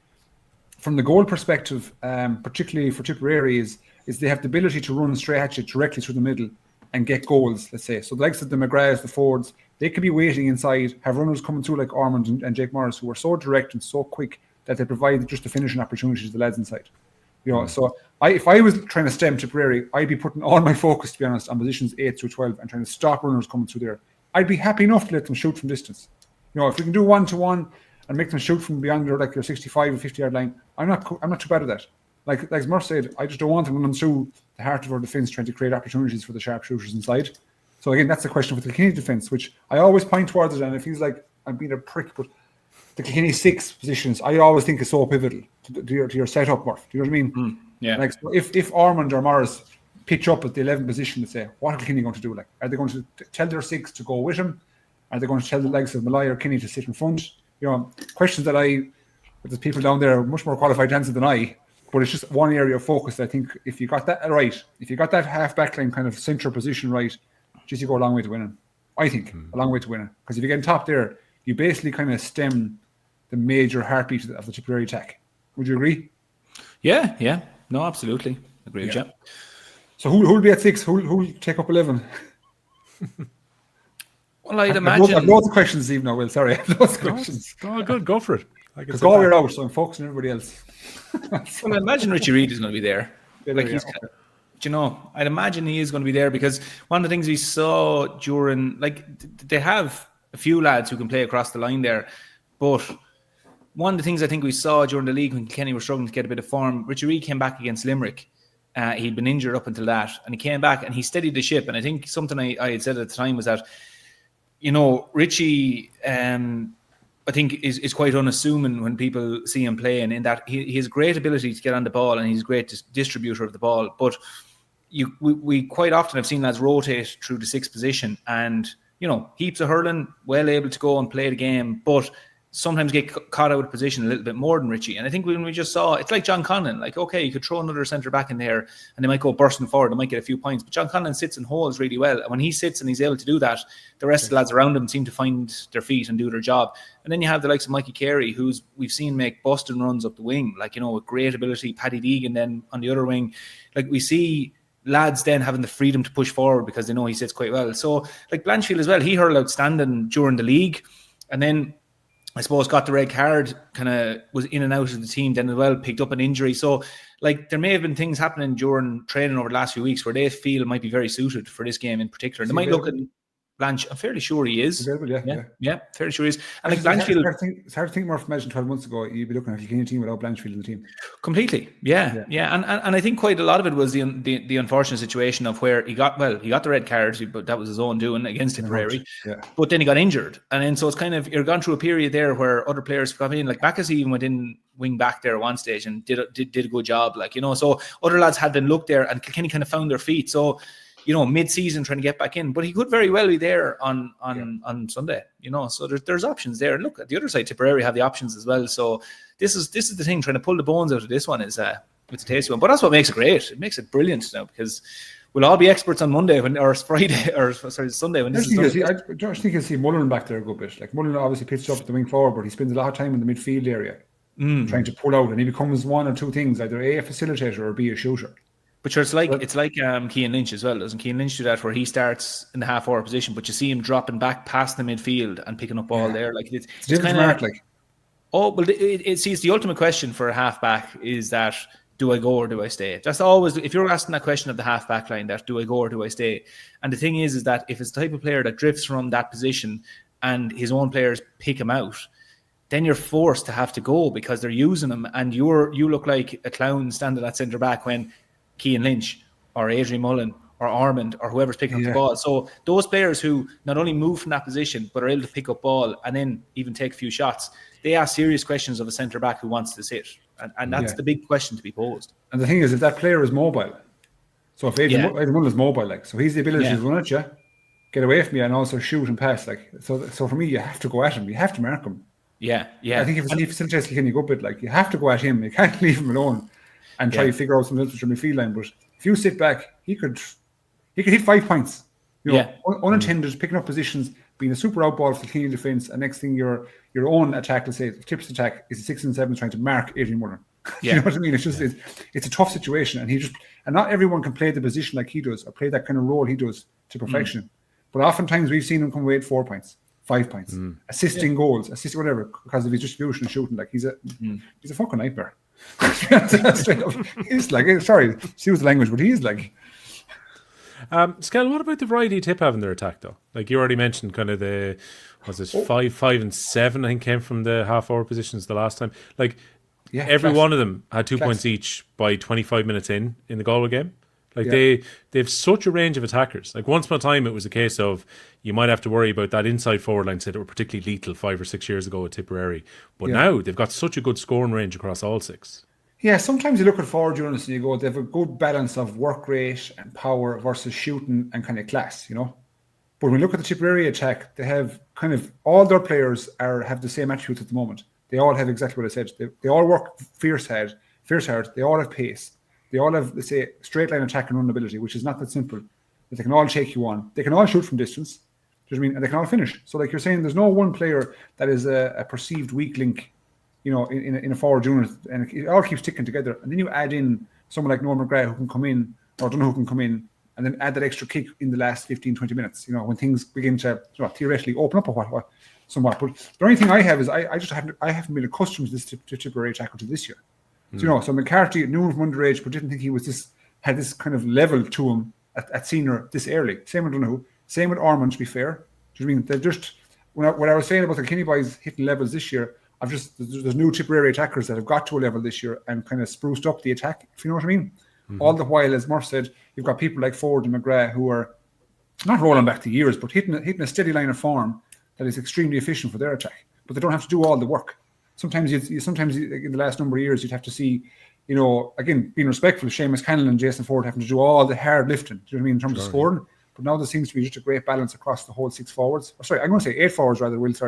the goal perspective, particularly for Tipperary, is they have the ability to run straight at you directly through the middle, and get goals, let's say. So the likes of the McGraths, the Fords, they could be waiting inside, have runners coming through like Ormond and Jake Morris, who are so direct and so quick that they provide just the finishing opportunities to the lads inside. So if I was trying to stem Tipperary, I'd be putting all my focus, to be honest, on positions 8 through 12 and trying to stop runners coming through there. I'd be happy enough to let them shoot from distance. If we can do 1-to-1 and make them shoot from beyond your 65 or 50 yard line, I'm not too bad at that. Like Murph said, I just don't want them running through the heart of our defence trying to create opportunities for the sharpshooters inside. So again, that's the question for the Kilkenny defence, which I always point towards it, and it feels like I'm being a prick, but the Kilkenny 6 positions, I always think is so pivotal to your setup, Murph. Do you know what I mean? Yeah. Like, so if Ormond or Morris pitch up at the 11th position, let's say, what are Kilkenny going to do? Like, are they going to tell their 6 to go with him? Are they going to tell the likes of Malloy or Kinney to sit in front? Questions that there's people down there much more qualified to answer than I, but it's just one area of focus. I think if you got that right, if you got that half back line kind of central position right, just you go a long way to winning. I think a long way to winning, because if you get in top there, you basically kind of stem the major heartbeat of the Tipperary attack. Would you agree? Yeah. No, absolutely. Agree with you. So who'll be at 6? Who'll take up 11? Well, I'd imagine. I've loads of questions, Steve. Now, sorry, I've loads of questions. Oh, good, go for it. Because Galway are out, so I'm focusing on everybody else. Well, I imagine Richie Reid is going to be there. I'd imagine he is going to be there, because one of the things we saw during, they have a few lads who can play across the line there, but one of the things I think we saw during the league when Kenny were struggling to get a bit of form, Richie Reid came back against Limerick. He'd been injured up until that, and he came back and he steadied the ship. And I think something I had said at the time was that, Richie, I think is quite unassuming when people see him playing, in that he has great ability to get on the ball and he's a great distributor of the ball. But we quite often have seen lads rotate through the 6th position, and heaps of hurling, well able to go and play the game, but sometimes get caught out of position a little bit more than Richie. And I think when we just saw, it's like John Conlon, you could throw another centre back in there and they might go bursting forward, they might get a few points, but John Conlon sits and holds really well. And when he sits and he's able to do that, the rest of the lads around him seem to find their feet and do their job. And then you have the likes of Mikey Carey, who's we've seen make busting runs up the wing, with great ability. Paddy Deegan then on the other wing. We see lads then having the freedom to push forward because they know he sits quite well. So Blanchfield as well, he hurled outstanding during the league, and then I suppose got the red card, kind of was in and out of the team then as well, picked up an injury. So there may have been things happening during training over the last few weeks where they feel might be very suited for this game in particular. And they might look at Blanche. I'm fairly sure he is. Yeah, fairly sure he is. And Blanchfield, it's hard to think, Murph mentioned 12 months ago, you'd be looking at a Kilkenny team without Blanchfield in the team. Completely. Yeah. And I think quite a lot of it was the unfortunate situation of where he got the red card, but that was his own doing against Tipperary. Yeah. But then he got injured. And then so it's kind of, you're gone through a period there where other players come in, like Bacchus even went in wing back there at one stage and did a good job. So other lads had been looked there and Kilkenny kind of found their feet. So mid-season trying to get back in, but he could very well be there on Sunday. So there's options there. And look at the other side, Tipperary have the options as well. So this is the thing, trying to pull the bones out of this one is it's a tasty one. But that's what makes it great. It makes it brilliant now, because we'll all be experts on Monday or Friday or Sunday when this is done. I just think you'll see Mullen back there a good bit. Mullen obviously pitches up at the wing forward, but he spends a lot of time in the midfield area trying to pull out, and he becomes one or two things, either A, facilitator, or B, a shooter. But sure, it's like Cian Lynch as well. Doesn't Cian Lynch do that, where he starts in the half-forward position, but you see him dropping back past the midfield and picking up ball there? It's kind of it's the ultimate question for a half-back is that, do I go or do I stay? That's always, if you're asking that question of the half-back line, that do I go or do I stay? And the thing is that if it's the type of player that drifts from that position and his own players pick him out, then you're forced to have to go because they're using him, and you look like a clown standing at centre back when Cian Lynch or Adrian Mullen or Ormond or whoever's picking up the ball. So those players who not only move from that position but are able to pick up ball and then even take a few shots, they ask serious questions of a centre back who wants to sit, and that's the big question to be posed. And the thing is, if that player is mobile, so if Adrian Mullen is mobile, so he's the ability to run at you, get away from you, and also shoot and pass. So for me, you have to go at him. You have to mark him. Yeah. I think if he facilitates Kilkenny a good bit, you have to go at him. You can't leave him alone and try to figure out something else from the midfield line. But if you sit back, he could hit 5 points. Unattended, picking up positions, being a super outball for the Kilkenny defence, and next thing your own attack, let's say, Tip's attack, is a 6 and 7 trying to mark Adrian Mullen. Yeah. You know what I mean? It's just it's a tough situation, and not everyone can play the position like he does or play that kind of role he does to perfection. But oftentimes we've seen him come away with 4 points, 5 points, assisting goals, assist whatever because of his distribution and shooting. Like he's a fucking nightmare. Straight up. He's like, sorry, excuse the language, but he's like. Skehill, what about the variety of tip having their attack though? Like you already mentioned, kind of 5, 5, and 7. I think came from the half-hour positions the last time. Like every one of them had 2 points each by 25 minutes in the Galway game. Like they have such a range of attackers. Like once upon a time, it was a case of you might have to worry about that inside forward line that were particularly lethal 5 or 6 years ago at Tipperary. But now they've got such a good scoring range across all 6. Yeah, sometimes you look at forward units and you go, they have a good balance of work rate and power versus shooting and kind of class, you know. But when we look at the Tipperary attack, they have kind of all their players have the same attributes at the moment. They all have exactly what I said. They all work fierce hard. They all have pace. They all have, let's say, straight line attack and run ability, which is not that simple. But they can all take you on. They can all shoot from distance. Do you know what I mean? And they can all finish. So, like you're saying, there's no one player that is a perceived weak link, you know, in a forward unit, and it all keeps ticking together. And then you add in someone like Norman McGrath who can come in, or I don't know who can come in, and then add that extra kick in the last 15, 20 minutes, you know, when things begin to theoretically open up or somewhat. But the only thing I have is I haven't been accustomed to this Tipperary attack until this year. So, you know, so McCarthy knew him from underage, but didn't think he was had this kind of level to him at senior this early. Same with Donoghue, same with Ormond, to be fair. Do you mean they're just what I was saying about the Kilkenny boys hitting levels this year? There's new Tipperary attackers that have got to a level this year and kind of spruced up the attack, if you know what I mean. All the while, as Murph said, you've got people like Ford and McGrath who are not rolling back the years, but hitting a steady line of form that is extremely efficient for their attack. But they don't have to do all the work. Sometimes in the last number of years, you'd have to see, you know, again, being respectful of Seamus Cannon and Jason Ford having to do all the hard lifting, do you know what I mean, in terms of scoring. But now there seems to be just a great balance across the whole 6 forwards. Or sorry, I'm going to say 8 forwards rather, with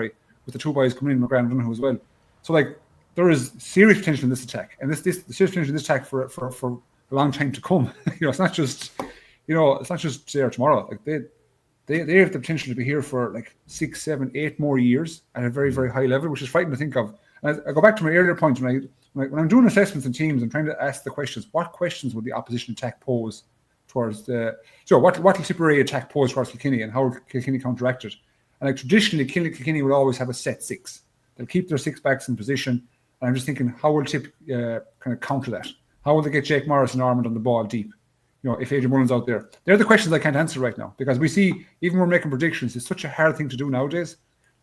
the 2 boys coming in, McGrath and Donoghue as well. So, like, there is serious potential in this attack. And this serious potential in this attack for a long time to come. You know, it's not just today or tomorrow. Like, they have the potential to be here for like 6, 7, 8 more years at a very, very high level, which is frightening to think of. And I go back to my earlier point when I'm doing assessments in teams, I'm trying to ask the questions: what questions would the opposition attack pose towards what will Tipperary attack pose towards Kilkenny, and how will Kilkenny counteract it? And like traditionally, Kilkenny will always have a set 6. They'll keep their 6 backs in position, and I'm just thinking, how will Tip kind of counter that? How will they get Jake Morris and Ormond on the ball deep? You know, if Adrian Mullen's out there, they're the questions I can't answer right now, because we see, even when we're making predictions, it's such a hard thing to do nowadays,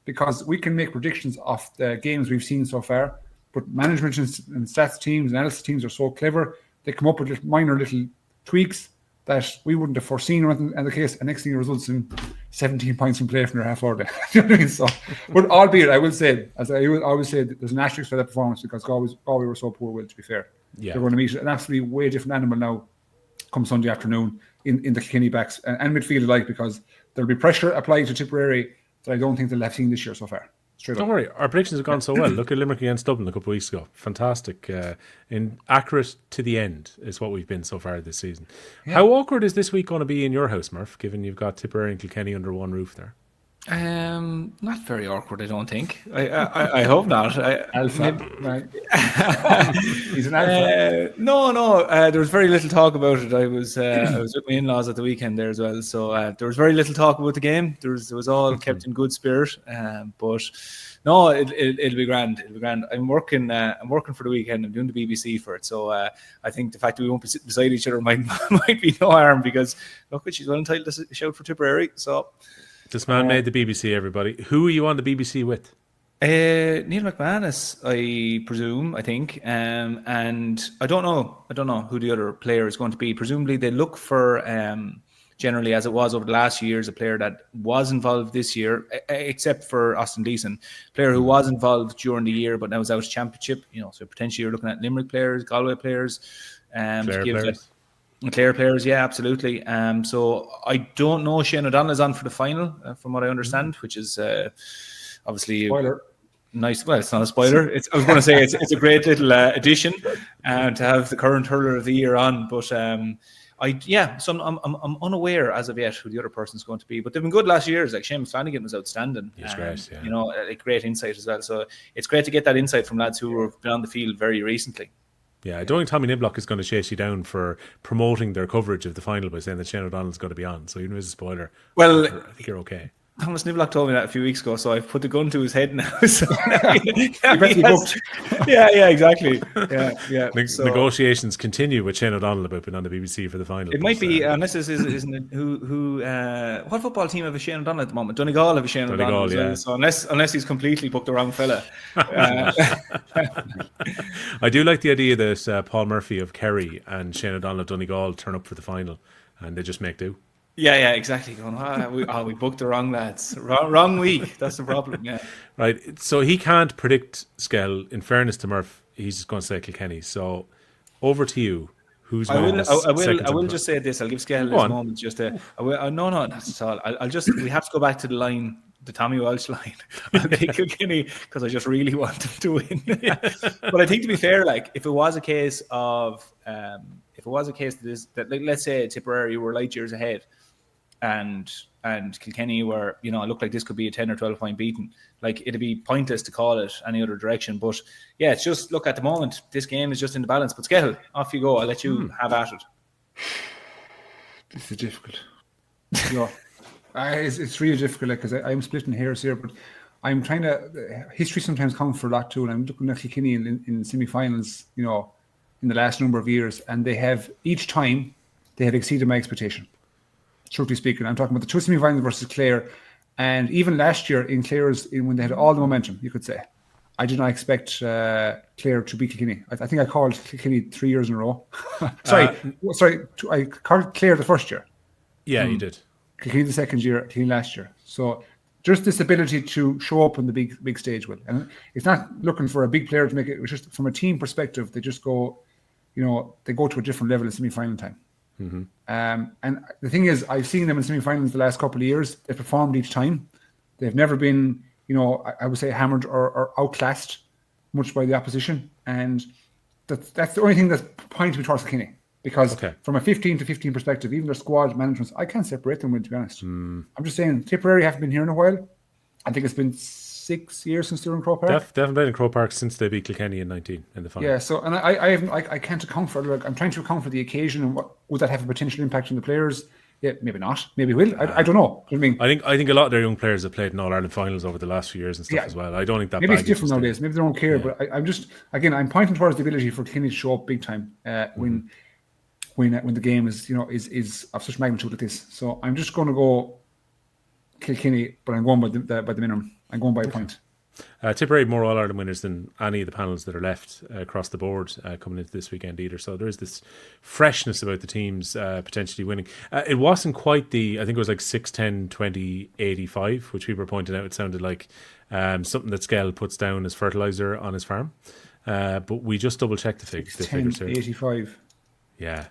because we can make predictions off the games we've seen so far, but management and stats teams, analysis teams are so clever. They come up with minor little tweaks that we wouldn't have foreseen or anything in the case, and next thing it results in 17 points in play from their half hour. You know what I mean? So, but albeit, I will say, as I always say, there's an asterisk for that performance, because Galway were so poor. Will, to be fair, they're going to meet an absolutely way different animal now come Sunday afternoon in the Kilkenny backs and midfield alike, because there'll be pressure applied to Tipperary that I don't think they'll have seen this year so far. Don't worry, our predictions have gone so well. Look at Limerick against Dublin a couple of weeks ago. Fantastic. Accurate to the end is what we've been so far this season. Yeah. How awkward is this week going to be in your house, Murph, given you've got Tipperary and Kilkenny under one roof there? Not very awkward, I don't think. I hope not. Alpha, right? He's an alpha. No. There was very little talk about it. I was with my in-laws at the weekend there as well, so there was very little talk about the game. It was all kept in good spirit. But no, it'll be grand. It'll be grand. I'm working for the weekend. I'm doing the BBC for it, so I think the fact that we won't be sitting beside each other might be no harm, because look, she's well entitled to shout for Tipperary. So. This man made the BBC, everybody. Who are you on the BBC with? Neil McManus, I think. And I don't know who the other player is going to be. Presumably they look for, generally as it was over the last years, a player that was involved this year, except for Austin Deason, player who was involved during the year, but now is out of championship. You know, so potentially you're looking at Limerick players, Galway players, Clare players, yeah, absolutely. So I don't know. Shane O'Donnell is on for the final, from what I understand, which is obviously spoiler. Nice. Well, it's not a spoiler. I was going to say it's a great little addition to have the current hurler of the year on. But So I'm unaware as of yet who the other person's going to be. But they've been good last year. Like Seamus Flanagan was outstanding. He's great, yeah. You know, a great insight as well. So it's great to get that insight from lads who have been on the field very recently. Yeah, I don't think Tommy Niblock is going to chase you down for promoting their coverage of the final by saying that Shane O'Donnell's going to be on. So even as a spoiler, well, I think you're okay. Thomas Niblock told me that a few weeks ago, so I've put the gun to his head now. So now yeah, exactly. Yeah. Negotiations continue with Shane O'Donnell about being on the BBC for the final. It might be, unless this isn't it, who what football team have a Shane O'Donnell at the moment? Donegal have a Shane O'Donnell. Yeah. So unless he's completely booked the wrong fella. I do like the idea that Paul Murphy of Kerry and Shane O'Donnell of Donegal turn up for the final and they just make do. Yeah, exactly. Going, we booked the wrong lads. Wrong week. That's the problem. Yeah. Right. So he can't predict Skehill. In fairness to Murph, he's just going to say Kilkenny. So over to you. Who's I will just say this. I'll give Skehill this moment. Just no, not at all. I'll just. We have to go back to the line, the Tommy Walsh line. I'll take Kilkenny because I just really want them to win. But I think, to be fair, like if it was a case that let's say Tipperary were light years ahead, and Kilkenny were, it looked like this could be a 10 or 12 point beating. Like, it'd be pointless to call it any other direction. But yeah, it's just, look, at the moment, this game is just in the balance. But Skehill, off you go. I'll let you have at it. This is difficult. It's really difficult because I'm splitting hairs here, but I'm trying to. History sometimes counts for a lot too, and I'm looking at Kilkenny in semi-finals, in the last number of years, and each time they have exceeded my expectation. Truthfully speaking, I'm talking about the two semi-finals versus Clare, and even last year in Clare's, when they had all the momentum, you could say, I did not expect Clare to beat Kilkenny. I think I called Kilkenny 3 years in a row. Sorry, I called Clare the first year. Yeah, you did. Kilkenny the second year, Kilkenny last year. So just this ability to show up on the big stage, and it's not looking for a big player to make it. It's just from a team perspective, they just go, they go to a different level in semi-final time. Mm-hmm. And the thing is, I've seen them in semi-finals the last couple of years. They've performed each time. They've never been, I would say, hammered or outclassed much by the opposition. And that's the only thing that's pointing me towards Kilkenny. Because from a 15-15 perspective, even their squad management, I can't separate them with, to be honest. I'm just saying, Tipperary haven't been here in a while. I think it's been 6 years since they were in Croke Park. They haven't been in Croke Park since they beat Kilkenny in 19 in the final. Yeah, so, and I can't account for it. I'm trying to account for the occasion and what would that have a potential impact on the players. Yeah, maybe not. Maybe will. I don't know. I think a lot of their young players have played in All-Ireland finals over the last few years and stuff as well. I don't think that maybe it's different nowadays. Maybe they don't care. But I'm just, again, I'm pointing towards the ability for Kilkenny to show up big time when the game is is of such magnitude like this. So I'm just going to go Kilkenny, but I'm going by the minimum. I'm going by a point. Tipperary more All-Ireland winners than any of the panels that are left across the board coming into this weekend either. So there is this freshness about the teams potentially winning. It wasn't quite I think it was like 6-10, 20, 85, which people were pointing out. It sounded like something that Skehill puts down as fertiliser on his farm. But we just double-checked the figures here. 85. Yeah.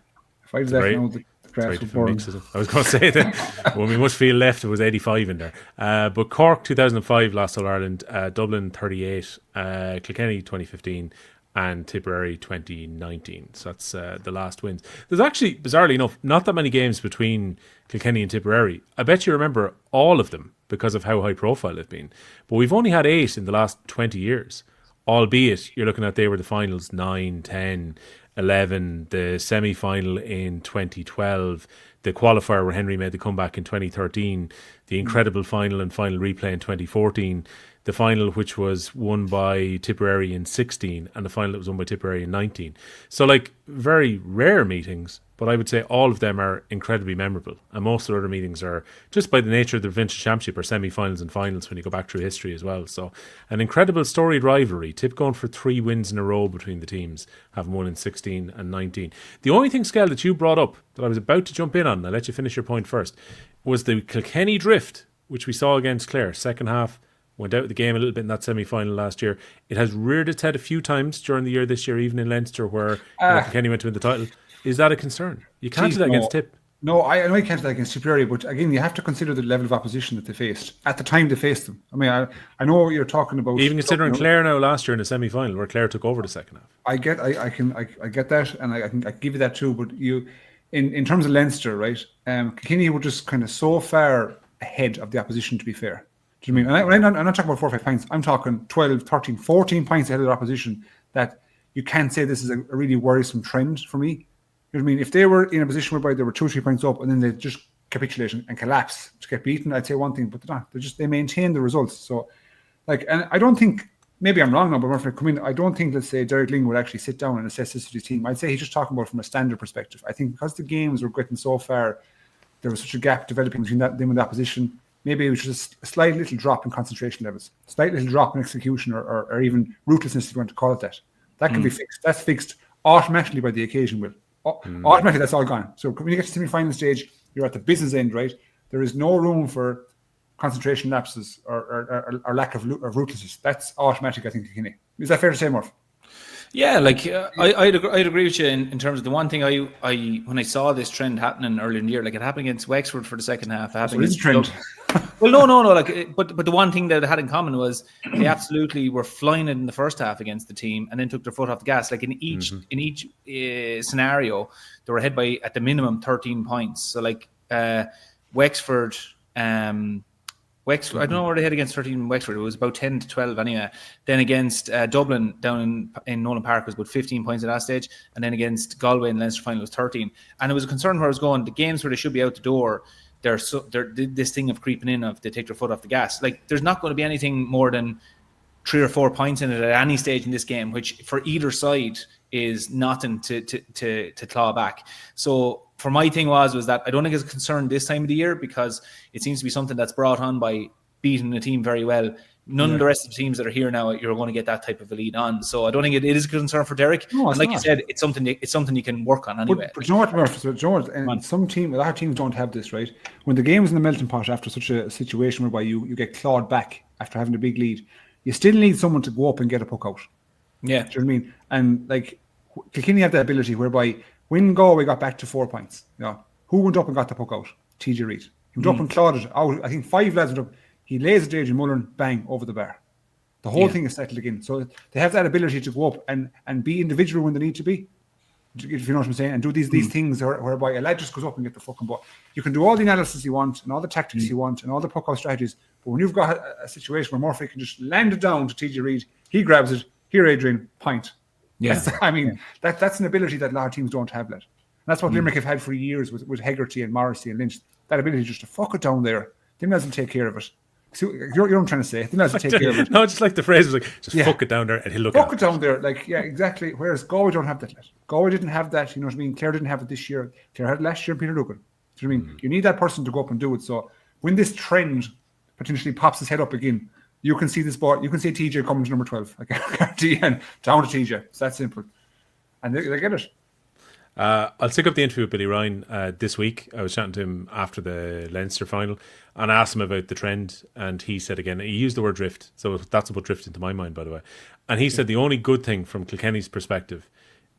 If I did that now, the grass would burn. I was going to say that when we much feel left, it was 85 in there. But Cork 2005 last All-Ireland, Dublin 38, Kilkenny 2015, and Tipperary 2019. So that's the last wins. There's actually, bizarrely enough, not that many games between Kilkenny and Tipperary. I bet you remember all of them because of how high profile they've been. But we've only had 8 in the last 20 years, albeit you're looking at they were the finals 9, 10, 11, the semi-final in 2012, the qualifier where Henry made the comeback in 2013, the incredible final and final replay in 2014, the final which was won by Tipperary in 16, and the final that was won by Tipperary in 19. So like very rare meetings, but I would say all of them are incredibly memorable. And most of the other meetings are, just by the nature of the Provincial Championship, are semi-finals and finals when you go back through history as well. So an incredible storied rivalry. Tip going for 3 wins in a row between the teams, having won in 16 and 19. The only thing, Skehill, that you brought up that I was about to jump in on, I'll let you finish your point first, was the Kilkenny drift, which we saw against Clare. Second half, went out of the game a little bit in that semi-final last year. It has reared its head a few times during the year this year, even in Leinster, where Kilkenny went to win the title. Is that a concern? You can't do that against Tip. No, I know you can't do that against Tipperary, but again, you have to consider the level of opposition that they faced at the time they faced them. I mean, I know what you're talking about. Even considering Clare now last year in the semi-final, where Clare took over the second half. I get that, and I can give you that too. But in terms of Leinster, right? Kilkenny were just kind of so far ahead of the opposition, to be fair. Do you mean? And I'm not talking about 4 or 5 points. I'm talking 12, 13, 14 points ahead of the opposition that you can't say this is a really worrisome trend for me. You know what I mean? If they were in a position whereby they were 2 or 3 points up and then they just capitulate and collapse to get beaten, I'd say one thing, but they're not. They maintain the results. So, and I don't think, maybe I'm wrong now, but Murphy, come in, I don't think, let's say, Derek Lyng would actually sit down and assess this with his team. I'd say he's just talking about from a standard perspective. I think because the games were getting so far, there was such a gap developing between them and that position. Maybe it was just a slight little drop in concentration levels, slight little drop in execution, or even ruthlessness, if you want to call it that. That can be fixed. That's fixed automatically by the occasion, Will. Automatically, that's all gone. So when you get to the semi-final stage, you're at the business end, right? There is no room for concentration lapses or lack of ruthlessness. That's automatic, I think, Kilkenny. Is that fair to say, Murph? Yeah, I'd agree with you in terms of the one thing I when I saw this trend happening earlier in the year, it happened against Wexford for the second half. It happened against trend. Well, no. But the one thing that it had in common was they absolutely were flying it in the first half against the team, and then took their foot off the gas. In each scenario, they were ahead by at the minimum 13 points. So Wexford. I don't know where they had against 13 Wexford. It was about 10 to 12 anyway. Then against Dublin down in Nolan Park was about 15 points at that stage. And then against Galway in the Leinster final was 13. And it was a concern where I was going, the games where they should be out the door, they're this thing of creeping in, of they take their foot off the gas. There's not going to be anything more than 3 or 4 points in it at any stage in this game, which for either side is nothing to claw back. So for my thing was that I don't think it's a concern this time of the year, because it seems to be something that's brought on by beating the team very well. None of the rest of the teams that are here now, you're going to get that type of a lead on. So I don't think it is a concern for Derek. No, and like you said, it's something you can work on anyway. But you know what, Murph? So, George, and a lot of teams don't have this, right? When the game is in the melting pot after such a situation whereby you get clawed back after having a big lead, you still need someone to go up and get a puck out. Yeah. Do you know what I mean? And Kilkenny have that ability whereby when Galway got back to 4 points, who went up and got the puck out? TJ Reid. He went up and clawed it out. I think 5 lads went up. He lays it to Adrian Mullen, bang, over the bar. The whole thing is settled again. So they have that ability to go up and be individual when they need to be, if you know what I'm saying, and do these things whereby a lad just goes up and get the fucking ball. You can do all the analysis you want and all the tactics you want and all the puck out strategies, but when you've got a situation where Murphy can just land it down to TJ Reid, he grabs it, here Adrian, point. Yeah. That's an ability that a lot of teams don't have, lad. That's what Limerick have had for years with Hegarty and Morrissey and Lynch. That ability just to fuck it down there. Them lads will take care of it. So you're what I'm trying to say. Them lads will take care of it. No, just like the phrase was fuck it down there and he'll look fuck it down there. Exactly. Whereas Galway don't have that, lad. Galway didn't have that, you know what I mean? Clare didn't have it this year. Clare had it last year and Peter Duggan. Do you know what I mean? You need that person to go up and do it. So when this trend potentially pops his head up again, you can see this ball. You can see TJ coming to number 12. I guarantee, and down to TJ. It's that simple. And they get it. I'll stick up the interview with Billy Ryan this week. I was chatting to him after the Leinster final and asked him about the trend, and he said again, he used the word drift, so that's what drift into my mind, by the way. And he said the only good thing from Kilkenny's perspective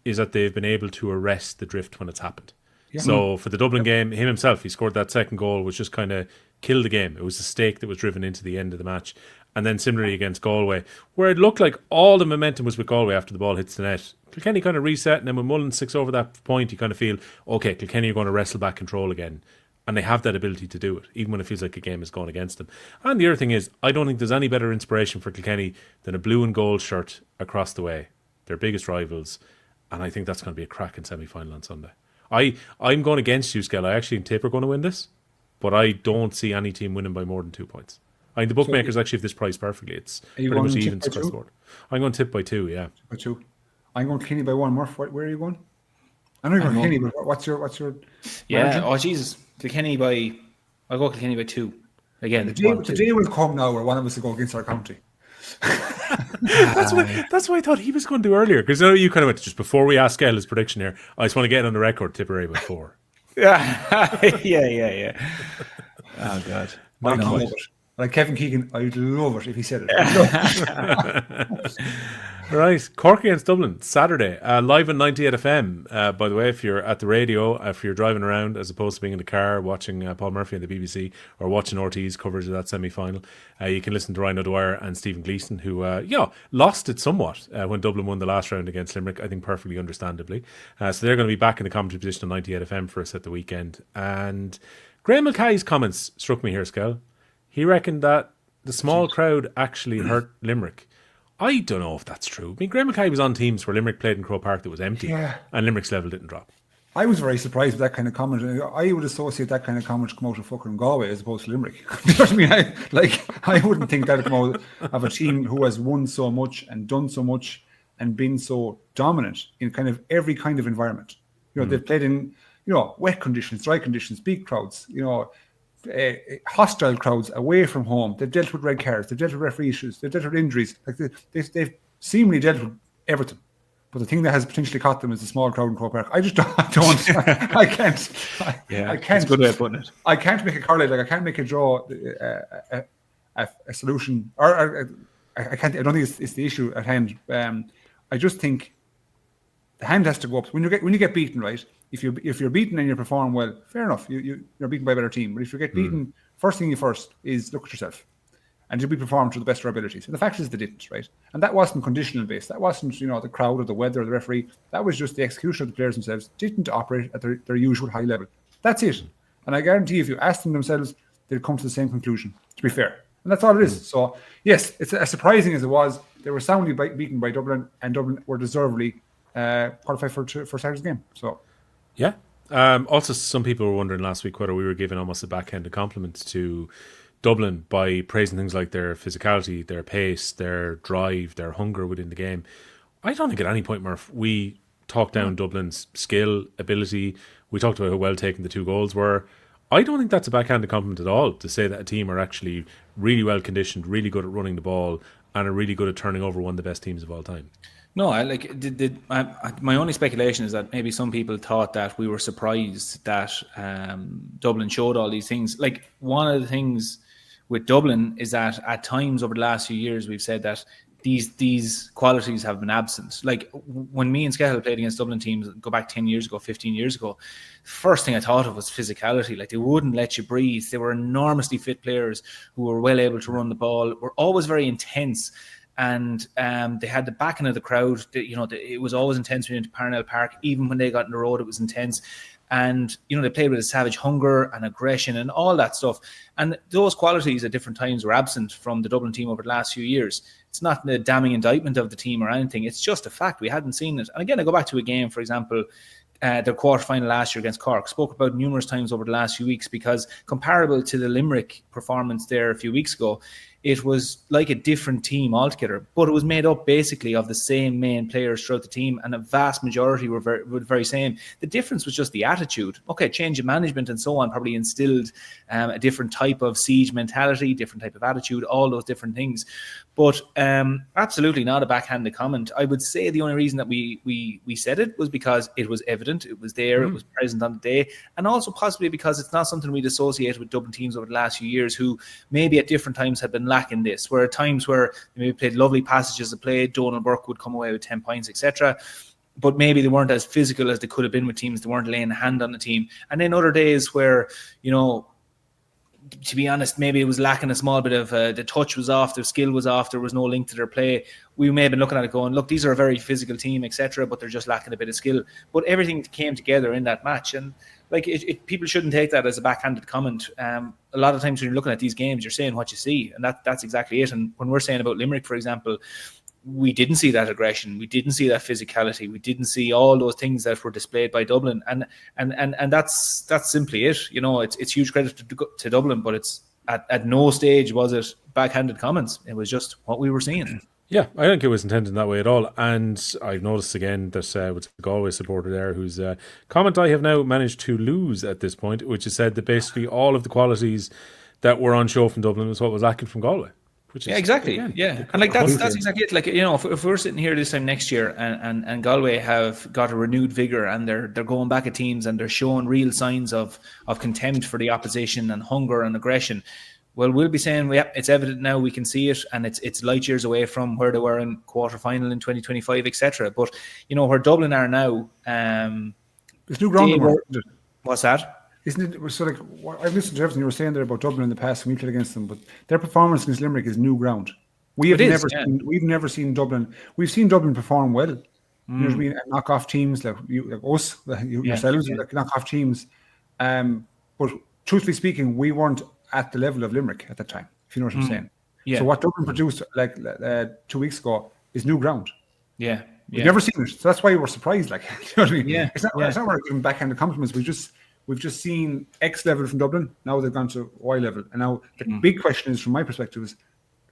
is that they've been able to arrest the drift when it's happened. Yeah. So for the Dublin game, him himself, he scored that second goal, which just kind of killed the game. It was a stake that was driven into the end of the match. And then similarly against Galway, where it looked like all the momentum was with Galway after the ball hits the net. Kilkenny kind of reset, and then when Mullen sticks over that point, you kind of feel, okay, Kilkenny are going to wrestle back control again. And they have that ability to do it, even when it feels like a game is going against them. And the other thing is, I don't think there's any better inspiration for Kilkenny than a blue and gold shirt across the way. Their biggest rivals. And I think that's going to be a cracking semi-final on Sunday. I'm going against you, Skehill. I actually think Tip are going to win this, but I don't see any team winning by more than 2 points. I think the bookmakers actually have this priced perfectly. It's pretty much even across the board. I'm going to tip by 2, yeah. By 2. I'm going Kilkenny by 1. Murph, where are you going? I know you're going Kilkenny, but what's your yeah, margin? Oh Jesus. I'll go Kilkenny by 2. Again. The day will come now where one of us will go against our county. That's what I thought he was going to do earlier. Because you kind of went, just before we ask Skehill his prediction here, I just want to get on the record, Tipperary by 4. Yeah. Oh God. I love it. Like Kevin Keegan, I'd love it if he said it. Right, Cork against Dublin, Saturday, live on 98 FM. By the way, if you're at the radio, if you're driving around as opposed to being in the car watching Paul Murphy on the BBC or watching RT's coverage of that semi-final, you can listen to Ryan O'Dwyer and Stephen Gleeson, who lost it somewhat when Dublin won the last round against Limerick, I think perfectly understandably. So they're going to be back in the commentary position on 98 FM for us at the weekend. And Graham Mulcahy's comments struck me here, Skehill. He reckoned that the small crowd actually hurt Limerick. I don't know if that's true. I mean, Graham Mackay was on teams where Limerick played in Croke Park that was empty, and Limerick's level didn't drop. I was very surprised with that kind of comment. I would associate that kind of comment to come out of fucking Galway as opposed to Limerick. You know what I mean? I wouldn't think that would come out of a team who has won so much and done so much and been so dominant in kind of every kind of environment. You know, they've played in, wet conditions, dry conditions, big crowds, hostile crowds away from home. They've dealt with red cards, they've dealt with referee issues, they've dealt with injuries. Like they've seemingly dealt with everything. But the thing that has potentially caught them is the small crowd in Croke Park. I can't. I can't. It's a good way of putting it. I can't make a correlate. Like I can't make a draw a solution, or I can't. I don't think it's the issue at hand. I just think the hand has to go up when you get beaten, right? If you're beaten and you perform well, fair enough. You're beaten by a better team. But if you get beaten, first thing is look at yourself. And you'll be performed to the best of your abilities. And the fact is they didn't, right? And that wasn't conditional based. That wasn't, the crowd or the weather or the referee. That was just the execution of the players themselves didn't operate at their usual high level. That's it. And I guarantee if you ask them themselves, they'll come to the same conclusion, to be fair. And that's all it is. So, yes, it's as surprising as it was. They were soundly beaten by Dublin, and Dublin were deservedly qualified for Saturday's game. So, yeah. Also, some people were wondering last week whether we were giving almost a backhanded compliment to Dublin by praising things like their physicality, their pace, their drive, their hunger within the game. I don't think at any point, Murph, we talked down Dublin's skill, ability. We talked about how well taken the 2 goals were. I don't think that's a backhanded compliment at all to say that a team are actually really well conditioned, really good at running the ball, and are really good at turning over one of the best teams of all time. No, my only speculation is that maybe some people thought that we were surprised that Dublin showed all these things. Like, one of the things with Dublin is that at times over the last few years we've said that these qualities have been absent. Like when me and Skehill played against Dublin teams, go back 10 years ago, 15 years ago, first thing I thought of was physicality. Like they wouldn't let you breathe. They were enormously fit players who were well able to run the ball, were always very intense. And they had the backing of the crowd. It was always intense when you went to Parnell Park. Even when they got on the road, it was intense. And, they played with a savage hunger and aggression and all that stuff. And those qualities at different times were absent from the Dublin team over the last few years. It's not a damning indictment of the team or anything. It's just a fact. We hadn't seen it. And again, I go back to a game, for example, their quarterfinal last year against Cork. Spoke about numerous times over the last few weeks because comparable to the Limerick performance there a few weeks ago, it was like a different team altogether, but it was made up basically of the same main players throughout the team, and a vast majority were very same. The difference was just the attitude. Okay, change of management and so on probably instilled a different type of siege mentality, different type of attitude, all those different things. But absolutely not a backhanded comment. I would say the only reason that we said it was because it was evident, it was there, it was present on the day, and also possibly because it's not something we'd associated with Dublin teams over the last few years who maybe at different times had been lacking this, where at times where they maybe played lovely passages of play, Donald Burke would come away with 10 points, etc., but maybe they weren't as physical as they could have been with teams. They weren't laying a hand on the team. And then other days where, to be honest, maybe it was lacking a small bit of the touch was off, the skill was off, there was no link to their play. We may have been looking at it going, look, these are a very physical team, etc., but they're just lacking a bit of skill. But everything came together in that match. And people shouldn't take that as a backhanded comment. A lot of times when you're looking at these games, you're saying what you see, and that's exactly it. And when we're saying about Limerick, for example, we didn't see that aggression, we didn't see that physicality, we didn't see all those things that were displayed by Dublin, and that's simply it. It's huge credit to Dublin, but it's at no stage was it backhanded comments. It was just what we were seeing. Yeah, I don't think it was intended that way at all. And I've noticed again that with the Galway supporter there whose comment I have now managed to lose at this point, which is said that basically all of the qualities that were on show from Dublin was what was lacking from Galway. Yeah, exactly. Again, yeah, and that's exactly it. Like, if we're sitting here this time next year and Galway have got a renewed vigor and they're going back at teams and they're showing real signs of contempt for the opposition and hunger and aggression, well, we'll be saying, it's evident now, we can see it, and it's light years away from where they were in quarterfinal in 2025, etc. But where Dublin are now, there's new ground. What's that? Isn't it? So, I've listened to everything you were saying there about Dublin in the past when we played against them, but their performance against Limerick is new ground. We've never seen Dublin. We've seen Dublin perform well. You know what I mean? Knock off teams like us, yourselves, knock off teams. But truthfully speaking, we weren't at the level of Limerick at that time, if you know what I'm saying. So what Dublin produced 2 weeks ago is new ground. Yeah. We've never seen it. So that's why we're surprised. Like, you know what I mean? Yeah. It's not we're giving backhand compliments. We've just seen X level from Dublin. Now they've gone to Y level. And now the big question is, from my perspective, is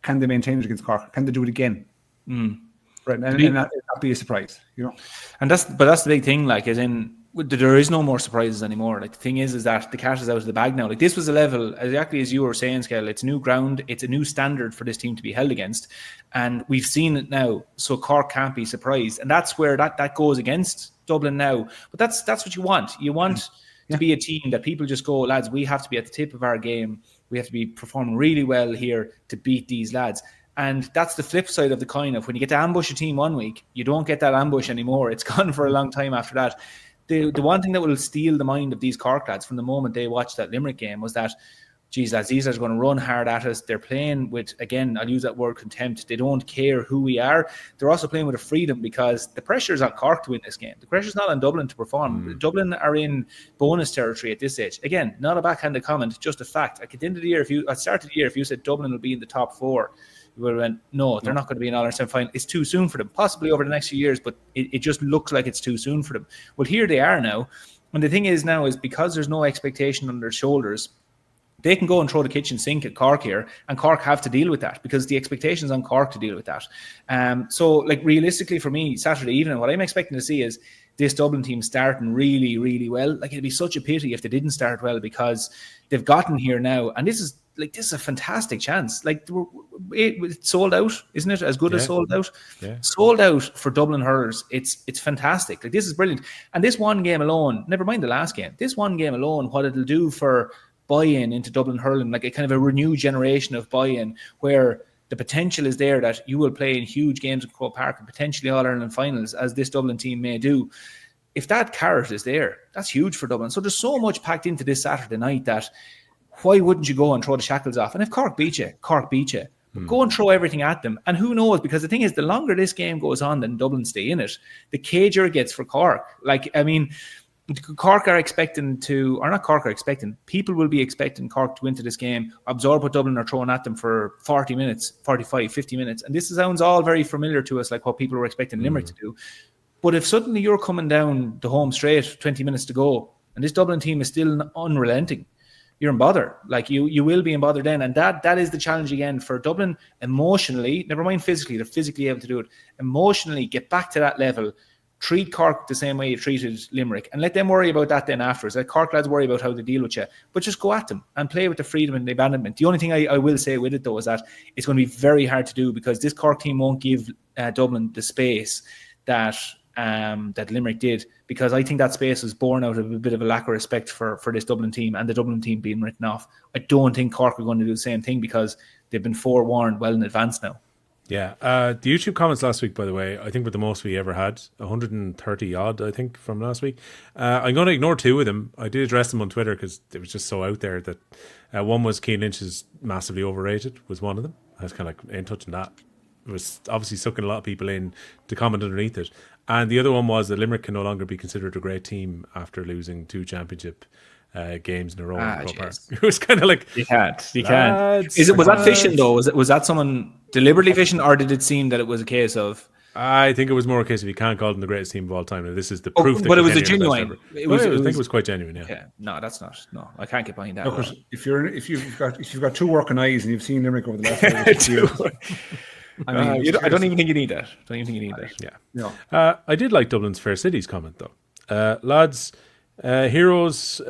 can they maintain it against Cork? Can they do it again? Right. And not be a surprise, you know? And that's the big thing, like, as in, there is no more surprises anymore. Like, the thing is that the cat is out of the bag now. Like, this was a level, exactly as you were saying, Skehill, it's new ground, it's a new standard for this team to be held against, and we've seen it now, so Cork can't be surprised. And that's where that goes against Dublin now. But that's what you want. You want to be a team that people just go, lads, we have to be at the tip of our game. We have to be performing really well here to beat these lads. And that's the flip side of the coin of when you get to ambush a team one week, you don't get that ambush anymore. It's gone for a long time after that. The one thing that will steal the mind of these Cork lads from the moment they watched that Limerick game was that, geez, lads, these lads are going to run hard at us. They're playing with, again, I'll use that word, contempt. They don't care who we are. They're also playing with a freedom because the pressure is on Cork to win this game. The pressure is not on Dublin to perform. Dublin are in bonus territory at this stage. Again, not a backhanded comment, just a fact. Like, at the end of the year, at the start of the year, if you said Dublin will be in the top 4, we would have went, no, they're not going to be in All-Ireland semi-final. It's too soon for them, possibly over the next few years, but it just looks like it's too soon for them. Well, here they are now. And the thing is now is because there's no expectation on their shoulders, they can go and throw the kitchen sink at Cork here, and Cork have to deal with that because the expectation's on Cork to deal with that. So, like, realistically for me, Saturday evening, what I'm expecting to see is this Dublin team starting really, really well. Like, it'd be such a pity if they didn't start well because they've gotten here now, and this is a fantastic chance. Like, it's sold out, isn't it? As good as sold out. Yeah. Sold out for Dublin hurlers. It's fantastic. Like, this is brilliant. And this one game alone, never mind the last game, this one game alone, what it'll do for buy-in into Dublin hurling, like a kind of a renewed generation of buy-in where the potential is there that you will play in huge games in Croke Park and potentially All-Ireland finals, as this Dublin team may do. If that carrot is there, that's huge for Dublin. So there's so much packed into this Saturday night that why wouldn't you go and throw the shackles off? And if Cork beat you, Cork beat you. Go and throw everything at them. And who knows? Because the thing is, the longer this game goes on than Dublin stay in it, the cager it gets for Cork. Like, I mean, Cork are expecting to, or not Cork are expecting, people will be expecting Cork to go into this game, absorb what Dublin are throwing at them for 40 minutes, 45, 50 minutes. And this sounds all very familiar to us, like what people were expecting Limerick to do. But if suddenly you're coming down the home straight, 20 minutes to go, and this Dublin team is still unrelenting, you're in bother. Like, you will be in bother then. And that is the challenge again for Dublin emotionally, never mind physically, they're physically able to do it. Emotionally, get back to that level, treat Cork the same way you treated Limerick, and let them worry about that then afterwards. Let Cork lads worry about how they deal with you, but just go at them and play with the freedom and the abandonment. The only thing I will say with it, though, is that it's going to be very hard to do because this Cork team won't give Dublin the space that Limerick did, because I think that space was born out of a bit of a lack of respect for this Dublin team and the Dublin team being written off. I don't think Cork are going to do the same thing because they've been forewarned well in advance now. Yeah. The YouTube comments last week, by the way, I think were the most we ever had, 130 odd, I think, from last week. I'm going to ignore 2 of them. I did address them on Twitter because it was just so out there that one was Cian Lynch is massively overrated, was one of them. I was kind of like, ain't touching that. It was obviously sucking a lot of people in to comment underneath it. And the other one was that Limerick can no longer be considered a great team after losing 2 championship games in a row in Croke Park. It was kind of like, you can't. Was that fishing though? Was that someone deliberately fishing, or did it seem that it was a case of? I think it was more a case of you can't call them the greatest team of all time. Now, this is the proof. But it was a genuine. I think it was quite genuine. Yeah. No, that's not. No, I can't get behind that. No, if you've got 2 working eyes and you've seen Limerick over the last 2 years. I mean, I don't even think you need that. Yeah. No. I did like Dublin's Fair Cities comment though. Lads, here's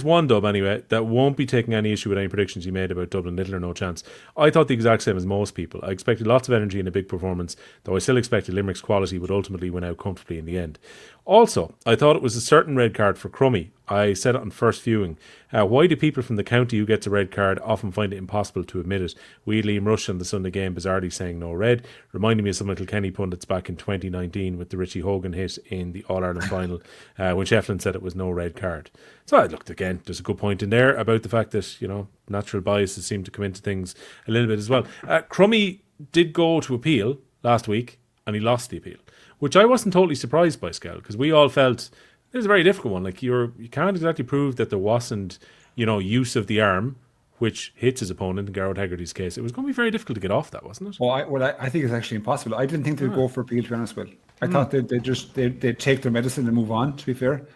one dub anyway that won't be taking any issue with any predictions you made about Dublin, little or no chance. I thought the exact same as most people. I expected lots of energy in a big performance, though I still expected Limerick's quality would ultimately win out comfortably in the end. Also, I thought it was a certain red card for Crummy. I said it on first viewing. Why do people from the county who gets a red card often find it impossible to admit it? Liam Rush on the Sunday game bizarrely saying no red, reminding me of some little Kilkenny pundits back in 2019 with the Richie Hogan hit in the All-Ireland final when Shefflin said it was no red card. So I looked again, there's a good point in there about the fact that, you know, natural biases seem to come into things a little bit as well. Crummy did go to appeal last week and he lost the appeal, which I wasn't totally surprised by, Skehill, because we all felt it was a very difficult one. Like, you can't exactly prove that there wasn't, you know, use of the arm which hits his opponent, in Garrett Hegarty's case. It was going to be very difficult to get off that, wasn't it? Oh, I think it's actually impossible. I didn't think they'd go for appeal, to be honest, Will. I thought they'd take their medicine and move on, to be fair.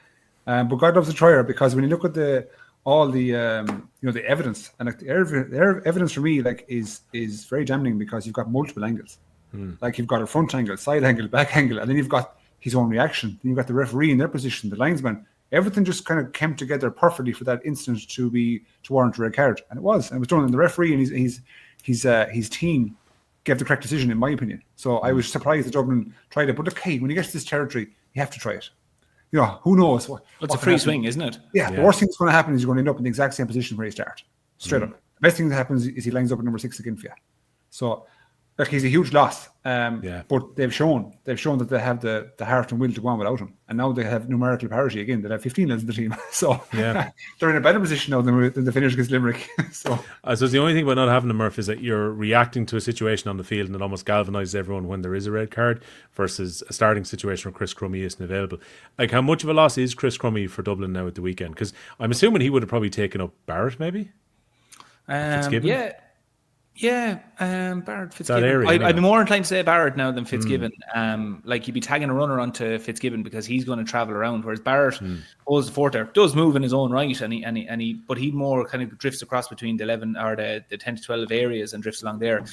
But God loves a trier, because when you look at all the evidence, and like the evidence for me is very damning, because you've got multiple angles. Like you've got a front angle, side angle, back angle, and then you've got his own reaction. Then you've got the referee in their position, the linesman. Everything just kind of came together perfectly for that incident to warrant a red card, and it was done. And the referee and his team gave the correct decision, in my opinion. So I was surprised that Dublin tried it. But look, hey, when you get to this territory, you have to try it. Who knows? It's a free swing, isn't it? Yeah. The worst thing that's going to happen is you're going to end up in the exact same position where you start, straight up. The best thing that happens is he lines up at number 6 again for you. So, look, he's a huge loss. But they've shown that they have the heart and will to go on without him. And now they have numerical parity again. They have 15 lads in the team. So they're in a better position now than the finish against Limerick. So I suppose the only thing about not having a Murph is that you're reacting to a situation on the field, and it almost galvanises everyone when there is a red card, versus a starting situation where Chris Crummey isn't available. Like, how much of a loss is Chris Crummey for Dublin now at the weekend? Because I'm assuming he would have probably taken up Barrett, maybe? Fitzgibbon? Barrett, Fitzgibbon. Area, I'd be more inclined to say Barrett now than Fitzgibbon. Like, you'd be tagging a runner onto Fitzgibbon because he's going to travel around, whereas Barrett holds the fort there, does move in his own right, but he more kind of drifts across between the 11 or the 10 to 12 areas and drifts along there.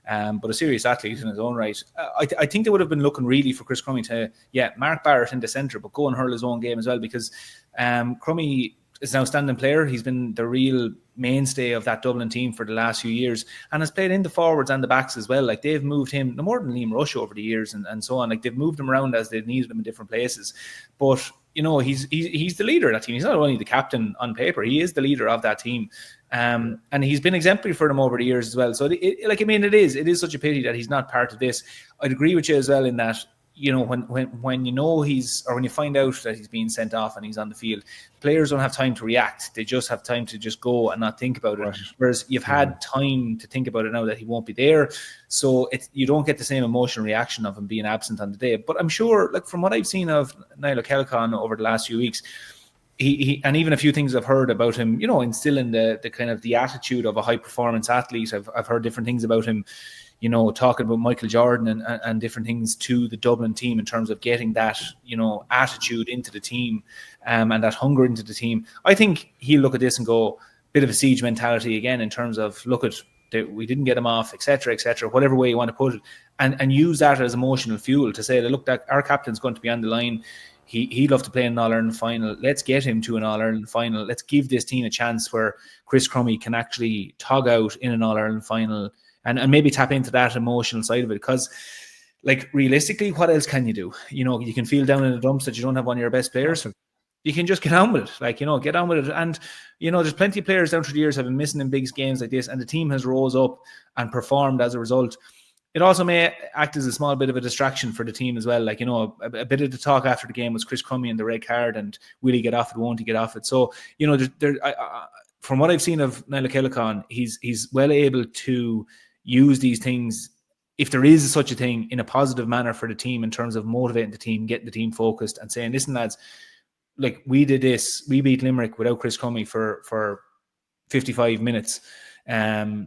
But a serious athlete in his own right. I think they would have been looking really for Chris Crummey to mark Barrett in the centre, but go and hurl his own game as well, because Crummey is an outstanding player. He's been the real mainstay of that Dublin team for the last few years, and has played in the forwards and the backs as well. Like, they've moved him no more than Liam Rush over the years and so on. Like, they've moved him around as they've needed him in different places. But he's the leader of that team. He's not only the captain on paper, he is the leader of that team. And he's been exemplary for them over the years as well. So it is such a pity that he's not part of this. I'd agree with you as well in that, when when you find out that he's being sent off and he's on the field, players don't have time to react. They just have time to just go and not think about it. Right. Whereas you've had time to think about it now that he won't be there. So you don't get the same emotional reaction of him being absent on the day. But I'm sure, like, from what I've seen of Niall O'Kelly over the last few weeks, he and even a few things I've heard about him, instilling the kind of the attitude of a high performance athlete. I've heard different things about him, talking about Michael Jordan and different things to the Dublin team in terms of getting that, attitude into the team and that hunger into the team. I think he'll look at this and go, bit of a siege mentality again in terms of, we didn't get him off, etc., whatever way you want to put it, and use that as emotional fuel to say that, look, that our captain's going to be on the line. He'd love to play in an All-Ireland final. Let's get him to an All-Ireland final. Let's give this team a chance where Chris Crummey can actually tug out in an All-Ireland final and maybe tap into that emotional side of it. Because, like, realistically, what else can you do? You can feel down in the dumps that you don't have one of your best players. You can just get on with it. Like, get on with it. And, there's plenty of players down through the years have been missing in big games like this, and the team has rose up and performed as a result. It also may act as a small bit of a distraction for the team as well. Like, a bit of the talk after the game was Chris Crummey and the red card, and will he get off it, won't he get off it? So, from what I've seen of Niall O'Kelly, he's well able to use these things, if there is such a thing, in a positive manner for the team in terms of motivating the team, getting the team focused and saying, listen, lads, like, we did this, we beat Limerick without Chris Crummey for 55 minutes.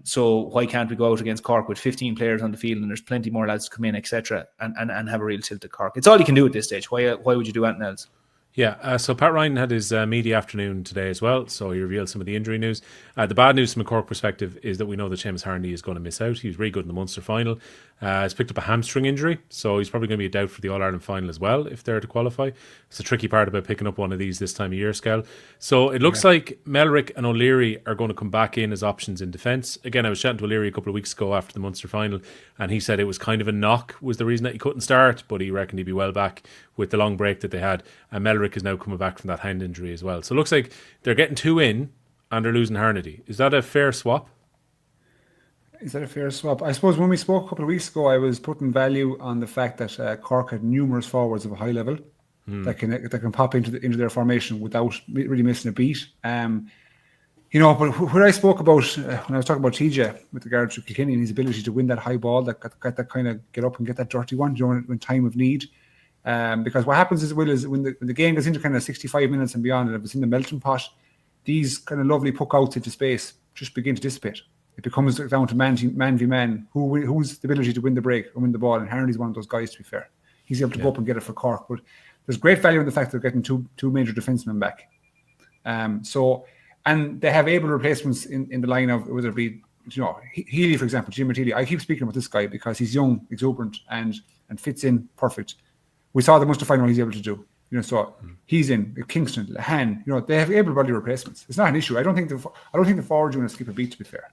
So why can't we go out against Cork with 15 players on the field and there's plenty more lads to come in, etc., and have a real tilt at Cork? It's all you can do at this stage. Why would you do anything else? Yeah, so Pat Ryan had his media afternoon today as well, so he revealed some of the injury news. The bad news from a Cork perspective is that we know that Seamus Harney is going to miss out. He was really good in the Munster final. He's picked up a hamstring injury, so he's probably going to be a doubt for the All-Ireland final as well, if they're to qualify. It's the tricky part about picking up one of these this time of year, Skehill. So it looks like Melrick and O'Leary are going to come back in as options in defence. Again, I was chatting to O'Leary a couple of weeks ago after the Munster final, and he said it was kind of a knock was the reason that he couldn't start, but he reckoned he'd be well back with the long break that they had. And Melrick is now coming back from that hand injury as well. So it looks like they're getting two in and they're losing Harnedy. Is that a fair swap? Is that a fair swap? I suppose when we spoke a couple of weeks ago, I was putting value on the fact that Cork had numerous forwards of a high level that can pop into their formation without really missing a beat. But when I spoke about when I was talking about TJ with regard to Kilkenny and his ability to win that high ball, that kind of get up and get that dirty one during time of need. Because what happens is when the game goes into kind of 65 minutes and beyond, and if it's in the melting pot, these kind of lovely puck outs into space just begin to dissipate. It becomes down to man v man, who's the ability to win the break or win the ball. And Harney's one of those guys, to be fair. He's able to go up and get it for Cork. But there's great value in the fact they're getting two major defensemen back. And they have able replacements in the line of, whether it be, Healy, for example, Jim Healy. I keep speaking about this guy because he's young, exuberant, and fits in perfect. We saw the Munster final what he's able to do. So he's in. Kingston, Lahan, they have able body replacements. It's not an issue. I don't think the forwards are going to skip a beat, to be fair.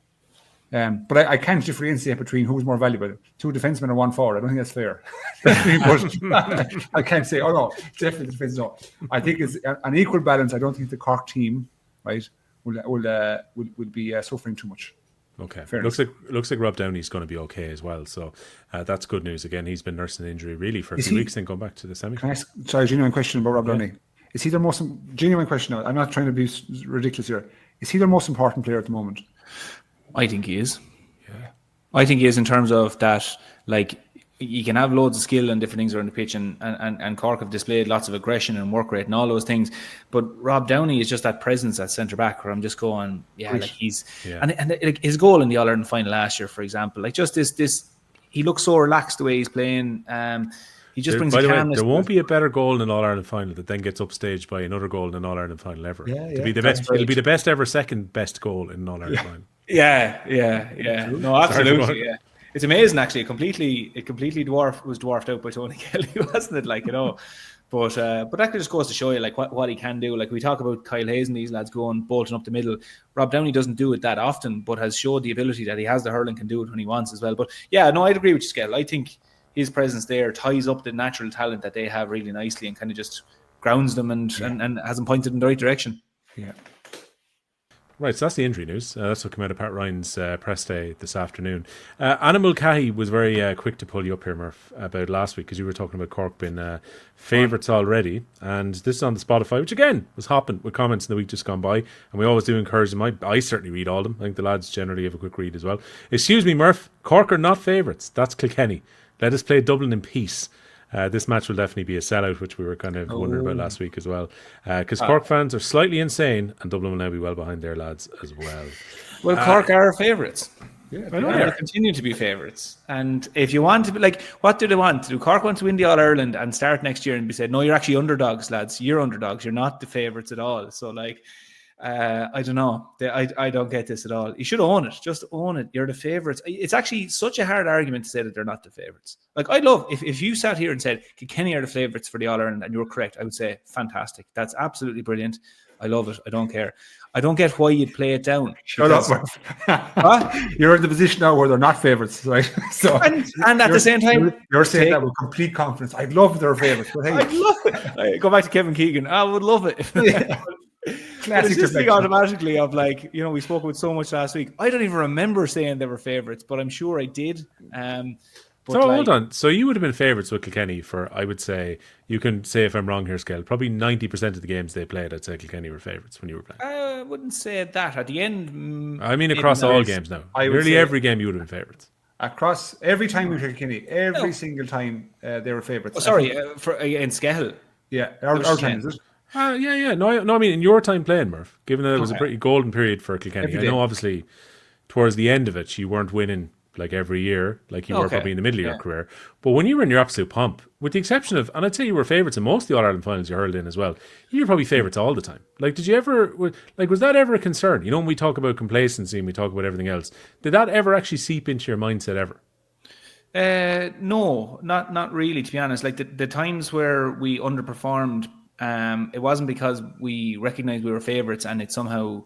But I can't differentiate between who's more valuable. 2 defensemen and 1 forward. I don't think that's fair. But I can't say, no, definitely the defense. No, I think it's an equal balance. I don't think the Cork team, right, will be suffering too much. Okay, looks like Rob Downey's going to be okay as well. So that's good news. Again, he's been nursing an injury really for a few weeks, then going back to the semi. Can I ask, genuine question about Rob Downey? Is he their most genuine question? I'm not trying to be ridiculous here. Is he their most important player at the moment? I think he is. Yeah, I think he is in terms of that. Like, you can have loads of skill and different things around the pitch, and Cork have displayed lots of aggression and work rate and all those things. But Rob Downey is just that presence at centre back where I'm just going, like he's and like his goal in the All-Ireland final last year, for example, like just this he looks so relaxed the way he's playing. He just brings a calmness. There won't be a better goal in an All-Ireland final that then gets upstaged by another goal in an All-Ireland final ever. It'll be the best ever second best goal in an All-Ireland final. Yeah. No, absolutely. Yeah. It's amazing, actually. It completely was dwarfed out by Tony Kelly, wasn't it? But that just goes to show you like what he can do. Like, we talk about Kyle Hayes and these lads going bolting up the middle. Rob Downey doesn't do it that often, but has showed the ability that he has. The hurling can do it when he wants as well. But yeah, no, I'd agree with you, Skehill. I think his presence there ties up the natural talent that they have really nicely and kind of just grounds them and has them pointed in the right direction. Yeah. Right, so that's the injury news. That's what came out of Pat Ryan's press day this afternoon. Anna Mulcahy was very quick to pull you up here, Murph, about last week, because you were talking about Cork being favourites already. And this is on the Spotify, which again was hopping with comments in the week just gone by. And we always do encourage them. I certainly read all of them. I think the lads generally have a quick read as well. Excuse me, Murph, Cork are not favourites. That's Kilkenny. Let us play Dublin in peace. This match will definitely be a sellout, which we were kind of wondering about last week as well. Because Cork fans are slightly insane, and Dublin will now be well behind their lads as well. Well, Cork are favourites. Yeah, I know they continue to be favourites. And if you want to be like, what do they want? Do Cork want to win the All-Ireland and start next year and be said, no, you're actually underdogs, lads. You're underdogs. You're not the favourites at all. So, like, I don't know. I don't get this at all. You should own it. Just own it. You're the favourites. It's actually such a hard argument to say that they're not the favourites. Like, I'd love if you sat here and said Kilkenny are the favourites for the All-Ireland and you were correct, I would say fantastic. That's absolutely brilliant. I love it. I don't care. I don't get why you'd play it down. Shut up. You're in the position now where they're not favourites, right? So and at the same time, you're saying that with complete confidence. I'd love their favourites. But hey, I'd love it. I go back to Kevin Keegan. I would love it. Classic it's just automatically of like, we spoke about so much last week. I don't even remember saying they were favourites, but I'm sure I did. Hold on. So you would have been favourites with Kilkenny for, I would say, you can say if I'm wrong here, Skehill, probably 90% of the games they played, I'd say Kilkenny were favourites when you were playing. I wouldn't say that. At the end... I mean across all games now. Nearly every game you would have been favourites. Across every time we played Kilkenny, every single time they were favourites. Oh, sorry, against Skehill. Yeah, our time, is it? Yeah. No, I mean, in your time playing, Murph, given that it was a pretty golden period for Kilkenny, I know obviously towards the end of it, you weren't winning like every year, like you were probably in the middle of your career. But when you were in your absolute pomp, with the exception of, and I'd say you were favourites in most of the All-Ireland finals you hurled in as well, you were probably favourites all the time. Like, did you ever, like, was that ever a concern? When we talk about complacency and we talk about everything else, did that ever actually seep into your mindset ever? No, not really, to be honest. Like, the times where we underperformed, it wasn't because we recognised we were favourites and it somehow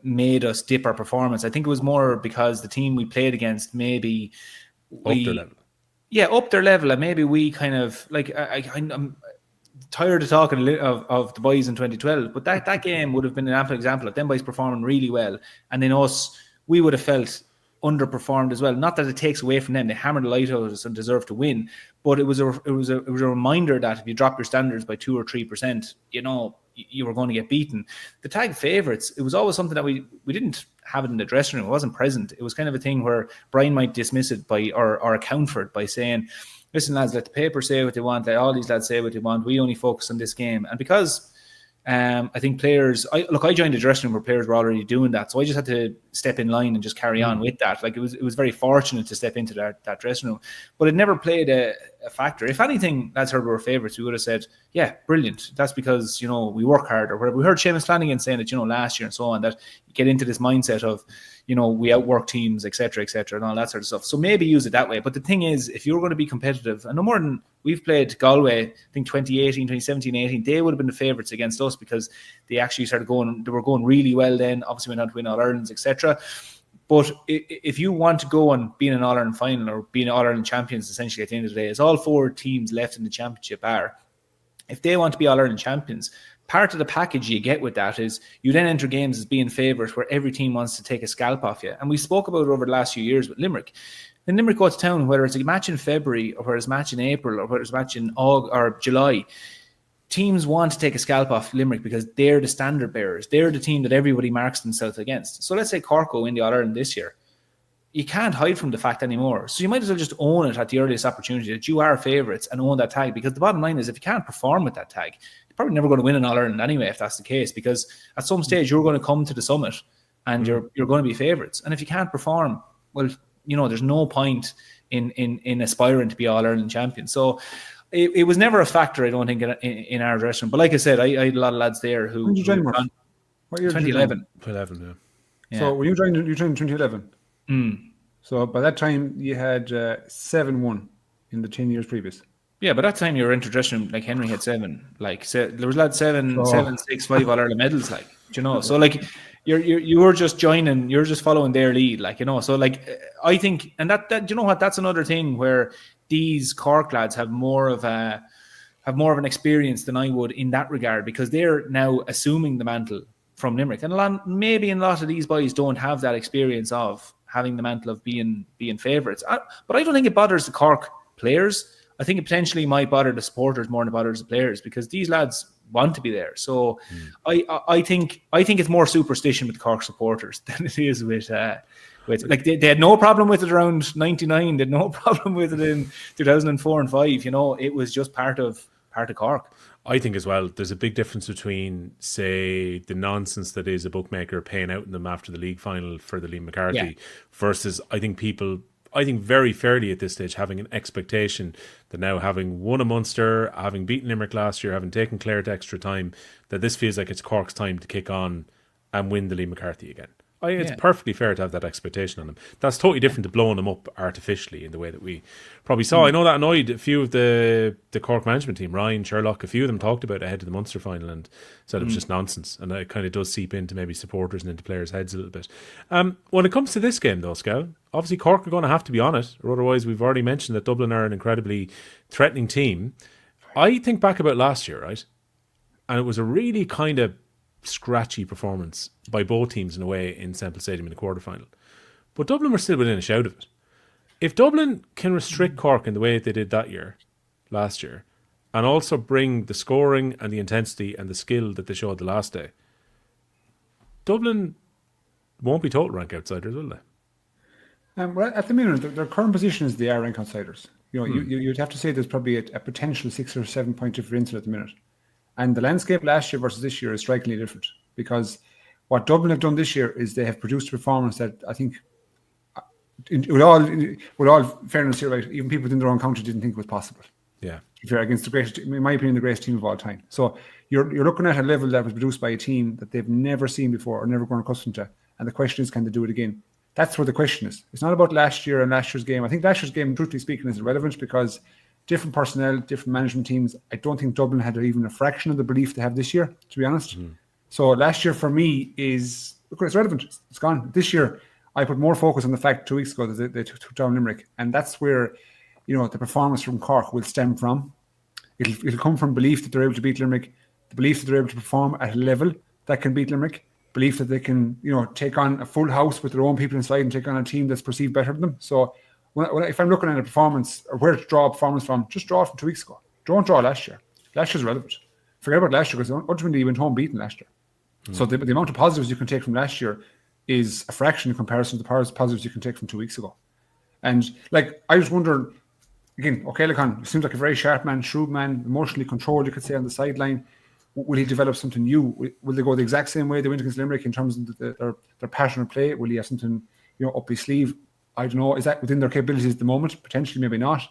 made us dip our performance. I think it was more because the team we played against maybe up their level. Yeah, up their level, and maybe we kind of like I'm tired of talking of the boys in 2012, but that game would have been an ample example of them boys performing really well, and then we would have felt underperformed as well. Not that it takes away from them; they hammered the light out of us and deserve to win. But it was a reminder that if you drop your standards by 2 or 3%, you were going to get beaten. The tag favourites, it was always something that we didn't have it in the dressing room. It wasn't present. It was kind of a thing where Brian might dismiss it by or account for it by saying, "Listen, lads, let the paper say what they want. Let all these lads say what they want. We only focus on this game." And because I think players, I joined a dressing room where players were already doing that. So I just had to step in line and just carry on with that. Like it was very fortunate to step into that dressing room, but it never played a factor. If anything, lads heard we were favourites, we would have said, yeah, brilliant. That's because, we work hard or whatever. We heard Seamus Flanagan saying that, last year and so on, that you get into this mindset of, we outwork teams, etc., and all that sort of stuff. So maybe use it that way. But the thing is, if you're going to be competitive, and no more than we've played Galway, I think 2017, 18, they would have been the favourites against us because they actually they were going really well then. Obviously, went on to win All-Irelands, etc. But if you want to go and be in an All-Ireland final or be an All-Ireland champions, essentially at the end of the day, it's all 4 teams left in the championship are. If they want to be All-Ireland champions, part of the package you get with that is you then enter games as being favourites where every team wants to take a scalp off you. And we spoke about it over the last few years with Limerick. When Limerick go to town, whether it's a match in February or whether it's a match in April or whether it's a match in August or July, teams want to take a scalp off Limerick because they're the standard bearers. They're the team that everybody marks themselves against. So let's say Cork go in the All-Ireland this year. You can't hide from the fact anymore. So you might as well just own it at the earliest opportunity that you are favourites and own that tag, because the bottom line is if you can't perform with that tag, you're probably never going to win an All-Ireland anyway if that's the case, because at some stage you're going to come to the summit and you're going to be favourites. And if you can't perform, well, there's no point in aspiring to be All-Ireland champion. So it was never a factor, I don't think, in our dressing room. But like I said, I had a lot of lads there who... When did you join, Murph? What year 2011. 2011, yeah. So when you joined in 2011? So by that time, you had 7-1 in the 10 years previous. Yeah, but that time you were into dressing room, like Henry had 7. Like there was lads 7, 6, 5 All-Ireland medals, like, So like you were just joining, you're just following their lead, like, So like I think, and that that's another thing where these Cork lads have more of an experience than I would in that regard, because they're now assuming the mantle from Limerick, and maybe a lot of these boys don't have that experience of having the mantle of being favourites. But I don't think it bothers the Cork players. I think it potentially might bother the supporters more than it bothers the players, because these lads want to be there. So I think it's more superstition with Cork supporters than it is with like they had no problem with it around 99. They had no problem with it in 2004 and 5. It was just part of Cork. I think as well, there's a big difference between, say, the nonsense that is a bookmaker paying out in them after the league final for the Liam McCarthy versus I think very fairly at this stage having an expectation that now, having won a Munster, having beaten Limerick last year, having taken Clare to extra time, that this feels like it's Cork's time to kick on and win the Liam McCarthy again. It's perfectly fair to have that expectation on them. That's totally different to blowing them up artificially in the way that we probably saw. I know that annoyed a few of the Cork management team, Ryan, Sherlock, a few of them talked about it ahead of the Munster final and said it was just nonsense. And it kind of does seep into maybe supporters and into players' heads a little bit. When it comes to this game though, Skehill, obviously Cork are going to have to be on it, or otherwise we've already mentioned that Dublin are an incredibly threatening team. I think back about last year, right? And it was a really kind of scratchy performance by both teams in a way in Semple Stadium in the quarterfinal, but Dublin were still within a shout of it. If Dublin can restrict Cork in the way they did last year, and also bring the scoring and the intensity and the skill that they showed the last day, Dublin won't be total rank outsiders, will they? Well, at the minute, their current position is they are rank outsiders. You'd have to say there's probably a potential 6 or 7 point differential at the minute. And the landscape last year versus this year is strikingly different, because what Dublin have done this year is they have produced a performance that I think, with all fairness here, right, even people within their own county didn't think was possible. Yeah. If you're against the greatest, in my opinion, the greatest team of all time. So you're looking at a level that was produced by a team that they've never seen before or never grown accustomed to. And the question is, can they do it again? That's where the question is. It's not about last year and last year's game. I think last year's game, truthfully speaking, is irrelevant because different personnel, different management teams. I don't think Dublin had even a fraction of the belief they have this year, to be honest. So last year for me it's relevant. It's gone. This year, I put more focus on the fact 2 weeks ago that they took down Limerick. And that's where, the performance from Cork will stem from. It'll come from belief that they're able to beat Limerick, the belief that they're able to perform at a level that can beat Limerick, belief that they can, take on a full house with their own people inside and take on a team that's perceived better than them. So if I'm looking at a performance or where to draw a performance from, just draw it from 2 weeks ago. Don't draw last year. Last year's relevant. Forget about last year because ultimately you went home beaten last year. So the amount of positives you can take from last year is a fraction in comparison to the positives you can take from 2 weeks ago. And I just wonder, again, O'Callaghan seems like a very sharp man, shrewd man, emotionally controlled, you could say, on the sideline. Will he develop something new? Will they go the exact same way they went against Limerick in terms of their passion of play? Will he have something, up his sleeve? I don't know. Is that within their capabilities at the moment? Potentially, maybe not.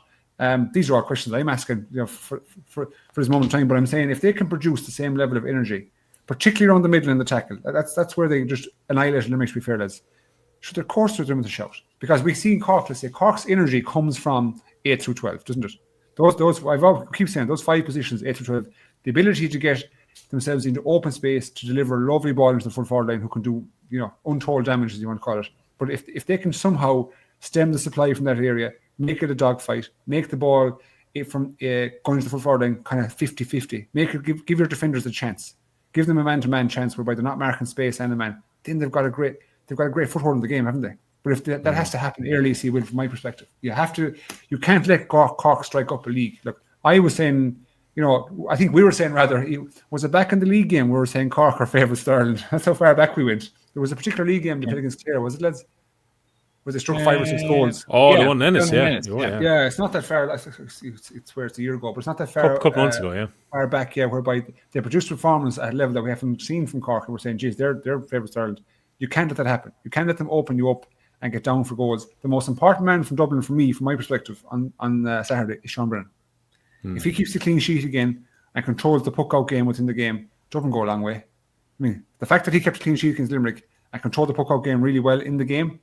These are all questions I'm asking, for this moment in time. But I'm saying if they can produce the same level of energy, particularly around the middle and the tackle, that's where they just annihilate Limerick, to be fair, lads. Should their course to them with a shout? Because we see in Cork, let's say, Cork's energy comes from 8 through 12, doesn't it? Those I keep saying, those 5 positions, 8 through 12, the ability to get themselves into open space, to deliver a lovely ball into the full forward line, who can do, untold damage, as you want to call it. But if they can somehow stem the supply from that area, make it a dogfight, make the ball from going to the full forward line kind of 50-50, make it give your defenders a chance, give them a man-to-man chance whereby they're not marking space and a man, then they've got a great foothold in the game, haven't they? But if that has to happen early, from my perspective, you can't let Cork strike up a league. Look, I was saying, I think we were saying rather, was it back in the league game we were saying Cork are favourites to Ireland? That's how far back we went. There was a particular league game they played against Clare, was it, lads? Was they struck 5 or 6 goals? Oh, the one Ennis, yeah. It's not that far. It's where it's a year ago, but it's not that far. A couple months ago, yeah. Far back, yeah, whereby they produced performance at a level that we haven't seen from Cork, and we're saying, geez, they're favourites to Ireland. You can't let that happen. You can't let them open you up and get down for goals. The most important man from Dublin, for me, from my perspective, on Saturday is Sean Brennan. If he keeps the clean sheet again and controls the puck-out game within the game, Dublin go a long way. I mean, the fact that he kept a clean sheet against Limerick and controlled the puck-out game really well in the game,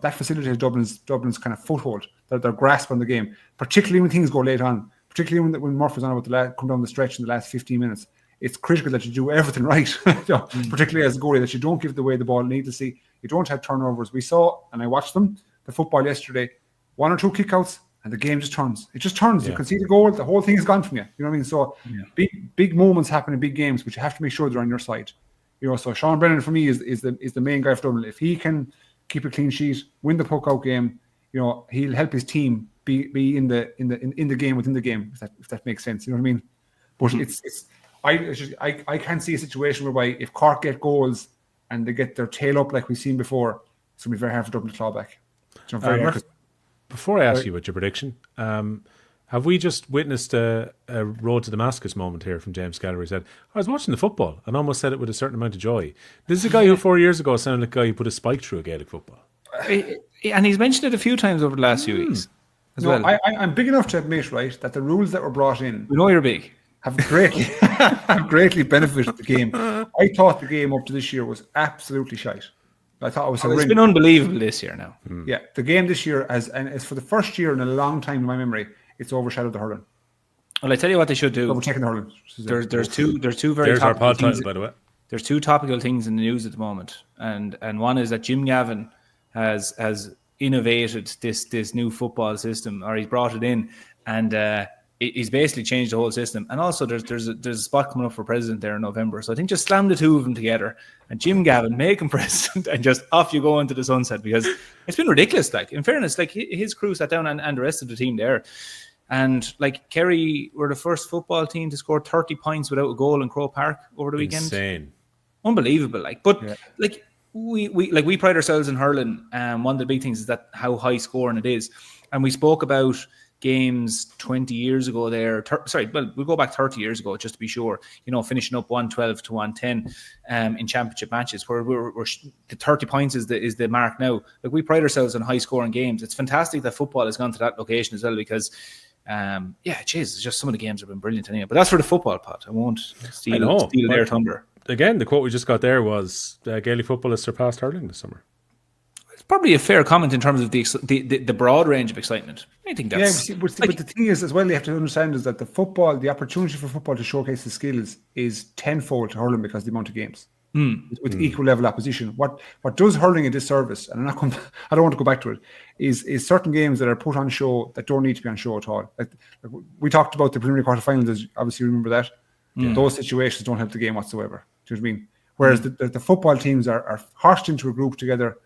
that facilitates Dublin's kind of foothold, their grasp on the game, particularly when things go late on, particularly when Murph was on about come down the stretch in the last 15 minutes. It's critical that you do everything right, particularly as a goalie, that you don't give away the ball needlessly. You don't have turnovers. We saw, and I watched the football yesterday, 1 or 2 kickouts, and the game just turns. It just turns. Yeah. You can see the goal. The whole thing is gone from you. You know what I mean? So big moments happen in big games, but you have to make sure they're on your side. So Sean Brennan for me is the main guy for Dublin. If he can keep a clean sheet, win the puck-out game, he'll help his team be in the game within the game. If that makes sense, you know what I mean? But I can't see a situation whereby if Cork get goals and they get their tail up like we've seen before, it's going to be very hard for Dublin to claw back. Before I ask you about your prediction, have we just witnessed a road to Damascus moment here from James Skehill? He said, I was watching the football and almost said it with a certain amount of joy. This is a guy who 4 years ago sounded like a guy who put a spike through a Gaelic football. And he's mentioned it a few times over the last few weeks as well. I'm big enough to admit, right, that the rules that were brought in... We know you're big. Have greatly benefited the game. I thought the game up to this year was absolutely shite. I thought it was it's been unbelievable this year now. Yeah, the game this year it's for the first year in a long time in my memory, it's overshadowed the hurling. Well, I tell you what they should do. We're taking the hurling. There's two very There's our pod things, title, by the way. There's 2 topical things in the news at the moment, and one is that Jim Gavin has innovated this new football system, or he's brought it in, and he's basically changed the whole system. And also there's a spot coming up for president there in November. So I think just slam the 2 of them together and Jim Gavin, make him president, and just off you go into the sunset, because it's been ridiculous. Like, in fairness, like his crew sat down and the rest of the team there. And like Kerry were the first football team to score 30 points without a goal in Croke Park over the weekend. Insane. Unbelievable. Like we pride ourselves in hurling. One of the big things is that how high scoring it is. And we spoke about games 20 years ago there. We'll go back 30 years ago just to be sure, finishing up 112 to 110 in championship matches, where we're the 30 points is the mark now. Like, we pride ourselves on high scoring games. It's fantastic that football has gone to that location as well, because it's just some of the games have been brilliant anyway. But that's for the football pod. I won't steal their thunder. Again, the quote we just got there was Gaelic football has surpassed hurling this summer. Probably a fair comment in terms of the broad range of excitement. I think that's... but the thing is, as well, you have to understand is that the opportunity for football to showcase the skills is tenfold to hurling because of the amount of games with equal level opposition. What does hurling a disservice, and I don't want to go back to it, is certain games that are put on show that don't need to be on show at all. Like we talked about the preliminary quarterfinals, obviously you remember that. Those situations don't help the game whatsoever. Do you know what I mean? Whereas the football teams are horsed into a group together,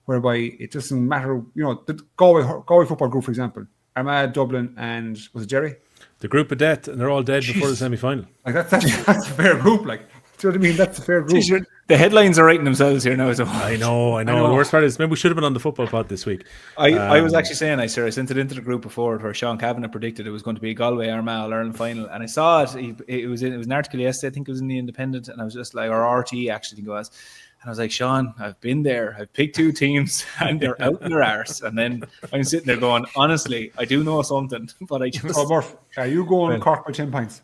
whereby it doesn't matter, the Galway football group, for example, Armagh, Dublin, and was it Jerry? The group of death, and they're all dead before the semi-final. Like that's a fair group. Like, Do you know what I mean? That's a fair group. The headlines are writing themselves here now. So. I know. The worst part is maybe we should have been on the football pod this week. I was actually saying, I sent it into the group before where Sean Kavanagh predicted it was going to be a Galway Armagh All-Ireland final, and I saw it. It was an article yesterday. I think it was in the Independent, and I was just like, or RT actually, I think it was. And I was like, Sean, I've been there. I've picked 2 teams, and they're out in their arse. And then I'm sitting there going, honestly, I do know something, but I just. Oh, Murph, are you going Cork by 10 points?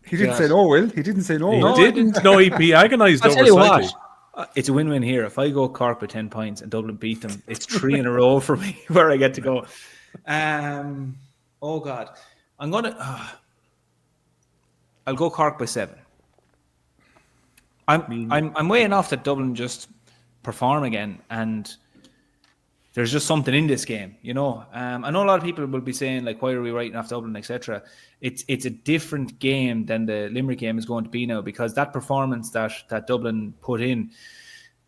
He didn't say no, Will. He didn't say no. He didn't. No, he agonised I'll over tell you slightly. what, it's a win-win here. If I go Cork by 10 points and Dublin beat them, it's 3 in a row for me where I get to go. Oh God, I'm gonna. I'll go Cork by 7. I'm weighing off that Dublin just perform again, and there's just something in this game, you know. I know a lot of people will be saying, like, why are we writing off Dublin, etc. It's a different game than the Limerick game is going to be now, because that performance that Dublin put in,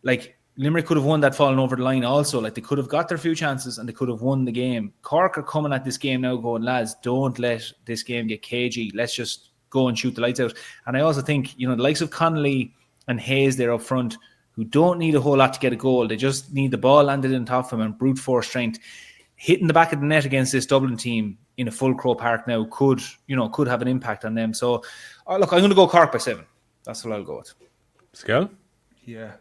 like, Limerick could have won that falling over the line also. Like, they could have got their few chances and they could have won the game. Cork are coming at this game now going, lads, don't let this game get cagey. Let's just go and shoot the lights out. And I also think, you know, the likes of Connolly and Hayes there up front, who don't need a whole lot to get a goal. They just need the ball landed in top of them and brute force strength. Hitting the back of the net against this Dublin team in a full Crow Park now could have an impact on them. So, look, I'm going to go Cork by 7. That's what I'll go with. Skehill? Yeah.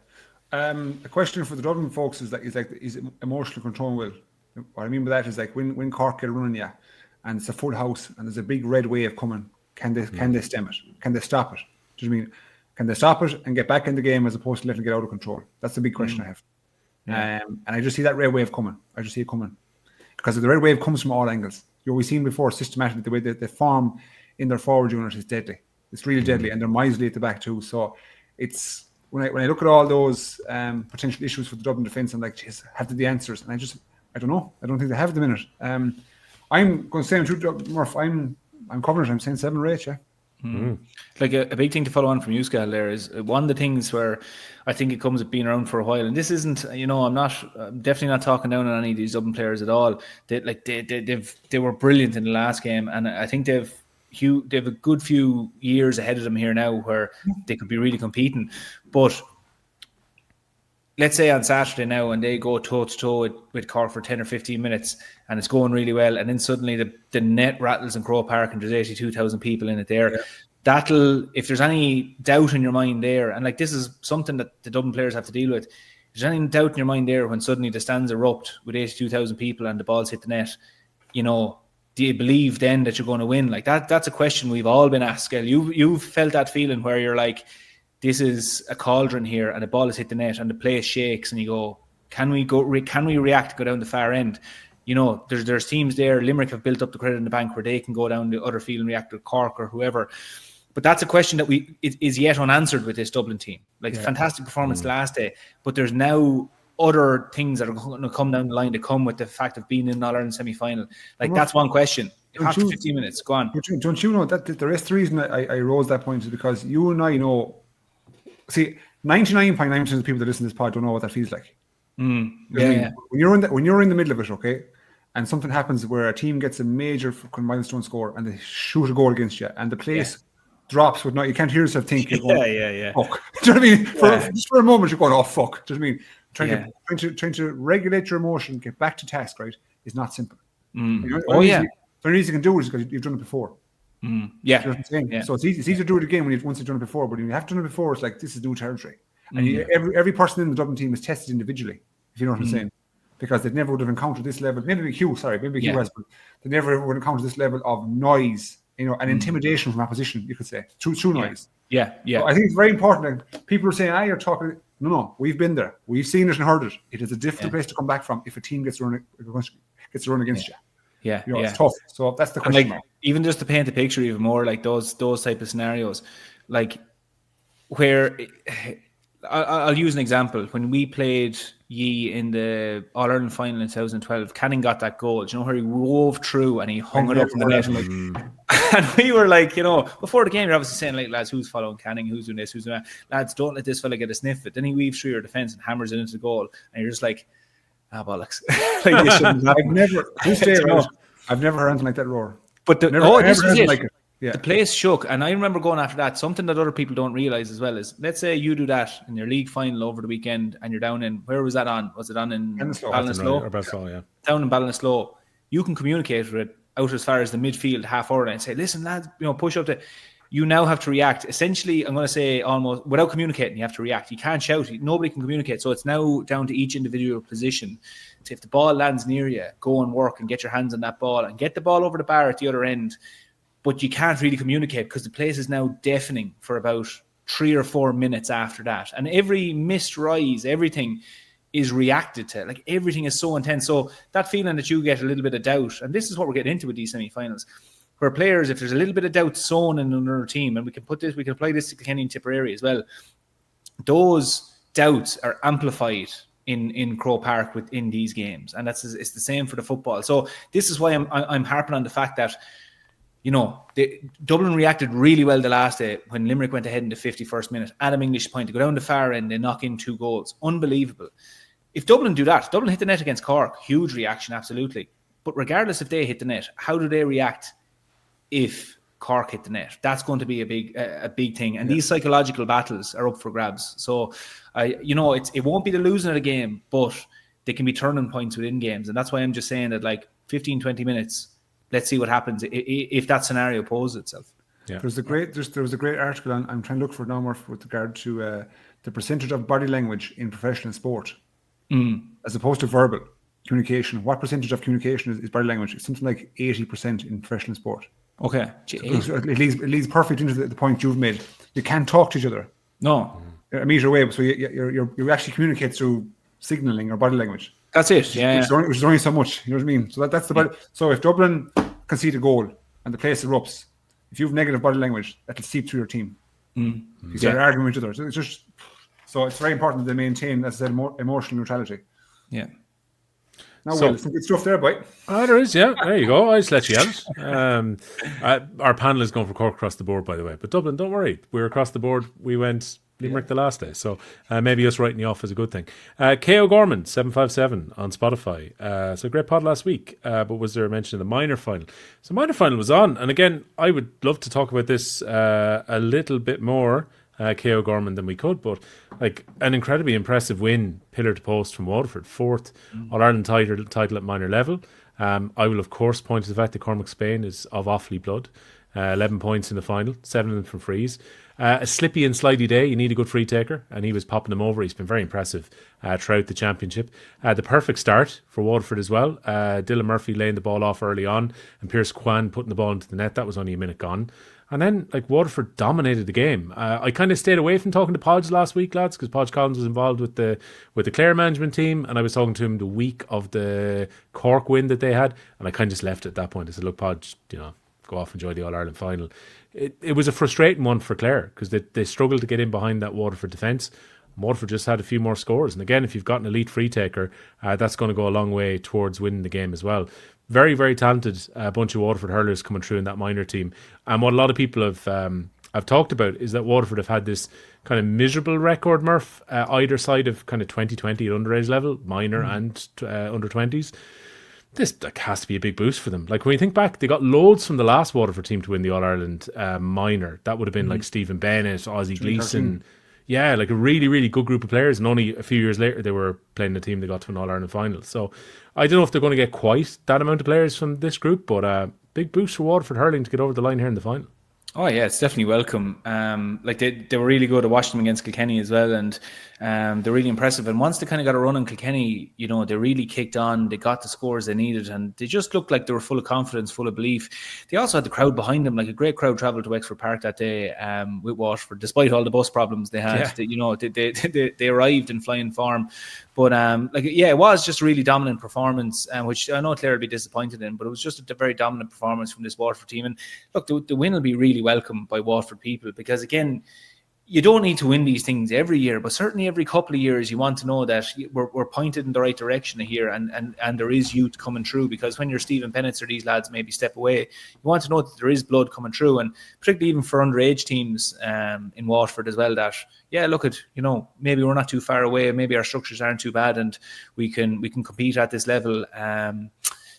The question for the Dublin folks is emotional control, Will. What I mean by that is, like, when Cork get running, yeah, and it's a full house and there's a big red wave coming, can they stem it? Can they stop it? Do you know what I mean? Can they stop it and get back in the game as opposed to letting it get out of control? That's the big question I have. Yeah. And I just see that red wave coming. I just see it coming. Because the red wave comes from all angles. We've seen before systematically the way that they form in their forward unit is deadly. It's really deadly, and they're miserly at the back too. So it's when I look at all those potential issues for the Dublin defence, I'm like, geez, have they the answers? And I don't know. I don't think they have them in it. I'm going to say, Murph, I'm covering it. I'm saying 7 or 8, yeah. Like a big thing to follow on from you, Skehill, there is one of the things where I think it comes with being around for a while, and this isn't, you know, I'm definitely not talking down on any of these Dublin players at all. They were brilliant in the last game, and I think they've a good few years ahead of them here now where they could be really competing. But let's say on Saturday now, and they go toe-to-toe with Cork for 10 or 15 minutes, and it's going really well, and then suddenly the net rattles in Crow Park and there's 82,000 people in it there. Yeah. That'll, if there's any doubt in your mind there, and like this is something that the Dublin players have to deal with, if there's any doubt in your mind there when suddenly the stands erupt with 82,000 people and the balls hit the net, you know, do you believe then that you're going to win? Like that's a question we've all been asked. You've felt that feeling where you're like, this is a cauldron here, and the ball has hit the net, and the place shakes, and you go, can we react, go down the far end? You know, there's teams there. Limerick have built up the credit in the bank where they can go down the other field and react to Cork or whoever. But that's a question that is yet unanswered with this Dublin team. Like, fantastic performance last day, but there's now other things that are going to come down the line to come with the fact of being in an All-Ireland semi-final. Like, that's one question. After 15 minutes, go on. Don't you know that the rest of the reason I rose that point is because you and I know. See, 99.9% of the people that listen to this pod don't know what that feels like. When you're in the middle of it, okay, and something happens where a team gets a major milestone score and they shoot a goal against you, and the place drops with you can't hear yourself think. You're going, fuck. Do you know what I mean? Just for a moment, you're going, oh fuck. Do you know what I mean? Trying to regulate your emotion, get back to task, right, is not simple. The only reason you can do it is because you've done it before. Yeah. You know what I'm saying? Yeah. So it's easy to do it again once you've done it before, but when you have done it before, it's like, this is new territory. And every person in the Dublin team is tested individually, if you know what I'm saying. Because they never would have encountered this level. Maybe Hugh has, but they never would encounter this level of noise, you know, and intimidation from opposition, you could say, through noise. Yeah. So I think it's very important. Like, people are saying, you're talking. No, we've been there. We've seen it and heard it. It is a difficult place to come back from if a team gets to run against you. Yeah, you know, it's tough. So that's the question. Like, even just to paint a picture even more, like those type of scenarios, like where I'll use an example. When we played Yee in the All-Ireland final in 2012, Canning got that goal. Do you know where he wove through and he hung it up in the net? And we were like, you know, before the game, you're obviously saying, like, lads, who's following Canning? Who's doing this? Who's doing that? Lads, don't let this fella get a sniff of it. Then he weaves through your defence and hammers it into the goal. And you're just like, bollocks. Like, this I've never heard anything like that roar. But this is it. The place shook, and I remember going after that. Something that other people don't realise as well is, let's say you do that in your league final over the weekend, and you're down in, where was that on? Was it on in Ballinasloe? Down in Ballinasloe. You can communicate with it out as far as the midfield half hour and say, listen, lads, push up to. You now have to react. Essentially, I'm going to say almost without communicating, you have to react. You can't shout. Nobody can communicate. So it's now down to each individual position. So if the ball lands near you, go and work and get your hands on that ball and get the ball over the bar at the other end. But you can't really communicate because the place is now deafening for about 3 or 4 minutes after that. And every missed rise, everything is reacted to. Like, everything is so intense. So that feeling that you get a little bit of doubt, and this is what we're getting into with these semi-finals, where players, if there's a little bit of doubt sown in another team, and we can apply this to Kilkenny and Tipperary as well, those doubts are amplified in Croke Park within these games. And it's the same for the football. So this is why I'm harping on the fact that, Dublin reacted really well the last day when Limerick went ahead in the 51st minute. Adam English point to go down the far end, they knock in 2 goals. Unbelievable. If Dublin do that, Dublin hit the net against Cork, huge reaction, absolutely. But regardless if they hit the net, how do they react if Cork hit the net? That's going to be a big thing. And these psychological battles are up for grabs. So, it won't be the losing of the game, but they can be turning points within games. And that's why I'm just saying that, like, 15, 20 minutes, let's see what happens if that scenario poses itself. Yeah. There was a great article I'm trying to look for it now, Murph, with regard to the percentage of body language in professional sport as opposed to verbal communication. What percentage of communication is body language? It's something like 80% in professional sport. Okay. It leads perfect into the point you've made. You can't talk to each other. No. A meter away, so you actually communicate through signalling or body language. That's it. Which is only so much. You know what I mean? So that's the body. So if Dublin concede a goal and the place erupts, if you have negative body language, that'll seep through your team. Because they're arguing with each other. So it's very important that they maintain, as I said, emotional neutrality. Yeah. Now, some good stuff there, boy. There is, yeah. There you go. I just let you out. Our panel is going for Cork across the board, by the way. But Dublin, don't worry. We're across the board. We went Limerick the last day. So maybe us writing you off is a good thing. K.O. Gorman, 757 on Spotify. So great pod last week. But was there a mention of the minor final? So minor final was on. And again, I would love to talk about this a little bit more, K.O. Gorman, than we could. But like an incredibly impressive win, pillar to post from Waterford. 4th All-Ireland title at minor level. I will, of course, point to the fact that Cormac Spain is of Offaly blood. 11 points in the final, 7 of them from frees. A slippy and slidey day, you need a good free taker, and he was popping them over. He's been very impressive throughout the championship. The perfect start for Waterford as well. Dylan Murphy laying the ball off early on, and Pierce Kwan putting the ball into the net. That was only a minute gone. And then, Waterford dominated the game. I kind of stayed away from talking to Podge last week, lads, because Podge Collins was involved with the Clare management team, and I was talking to him the week of the Cork win that they had, and I kind of just left it at that point. I said, look, Podge, go off and enjoy the All-Ireland final. It was a frustrating one for Clare because they struggled to get in behind that Waterford defence. Waterford just had a few more scores. And again, if you've got an elite free taker, that's going to go a long way towards winning the game as well. Very, very talented bunch of Waterford hurlers coming through in that minor team. And what a lot of people have talked about is that Waterford have had this kind of miserable record, Murph, either side of kind of 2020 at underage level, minor and under 20s. This has to be a big boost for them. Like, when you think back, they got loads from the last Waterford team to win the All-Ireland minor. That would have been like Stephen Bennett, Ozzie Gleeson. Yeah, like a really, really good group of players. And only a few years later, they were playing the team that got to an All-Ireland final. So I don't know if they're going to get quite that amount of players from this group, but big boost for Waterford hurling to get over the line here in the final. Oh yeah, it's definitely welcome. They were really good. I watched them against Kilkenny as well, and they're really impressive. And once they kind of got a run on Kilkenny, they really kicked on. They got the scores they needed, and they just looked like they were full of confidence, full of belief. They also had the crowd behind them. Like, a great crowd travelled to Wexford Park that day with Waterford, despite all the bus problems they had. Yeah. They arrived in flying form. But it was just a really dominant performance, which I know Clare will be disappointed in, but it was just a very dominant performance from this Waterford team. And look, the win will be really welcome by Waterford people, because again, you don't need to win these things every year, but certainly every couple of years you want to know that we're pointed in the right direction here, and there is youth coming through. Because when you're Stephen Bennett or these lads maybe step away, you want to know that there is blood coming through, and particularly even for underage teams in Waterford as well, that look at, maybe we're not too far away, maybe our structures aren't too bad, and we can compete at this level.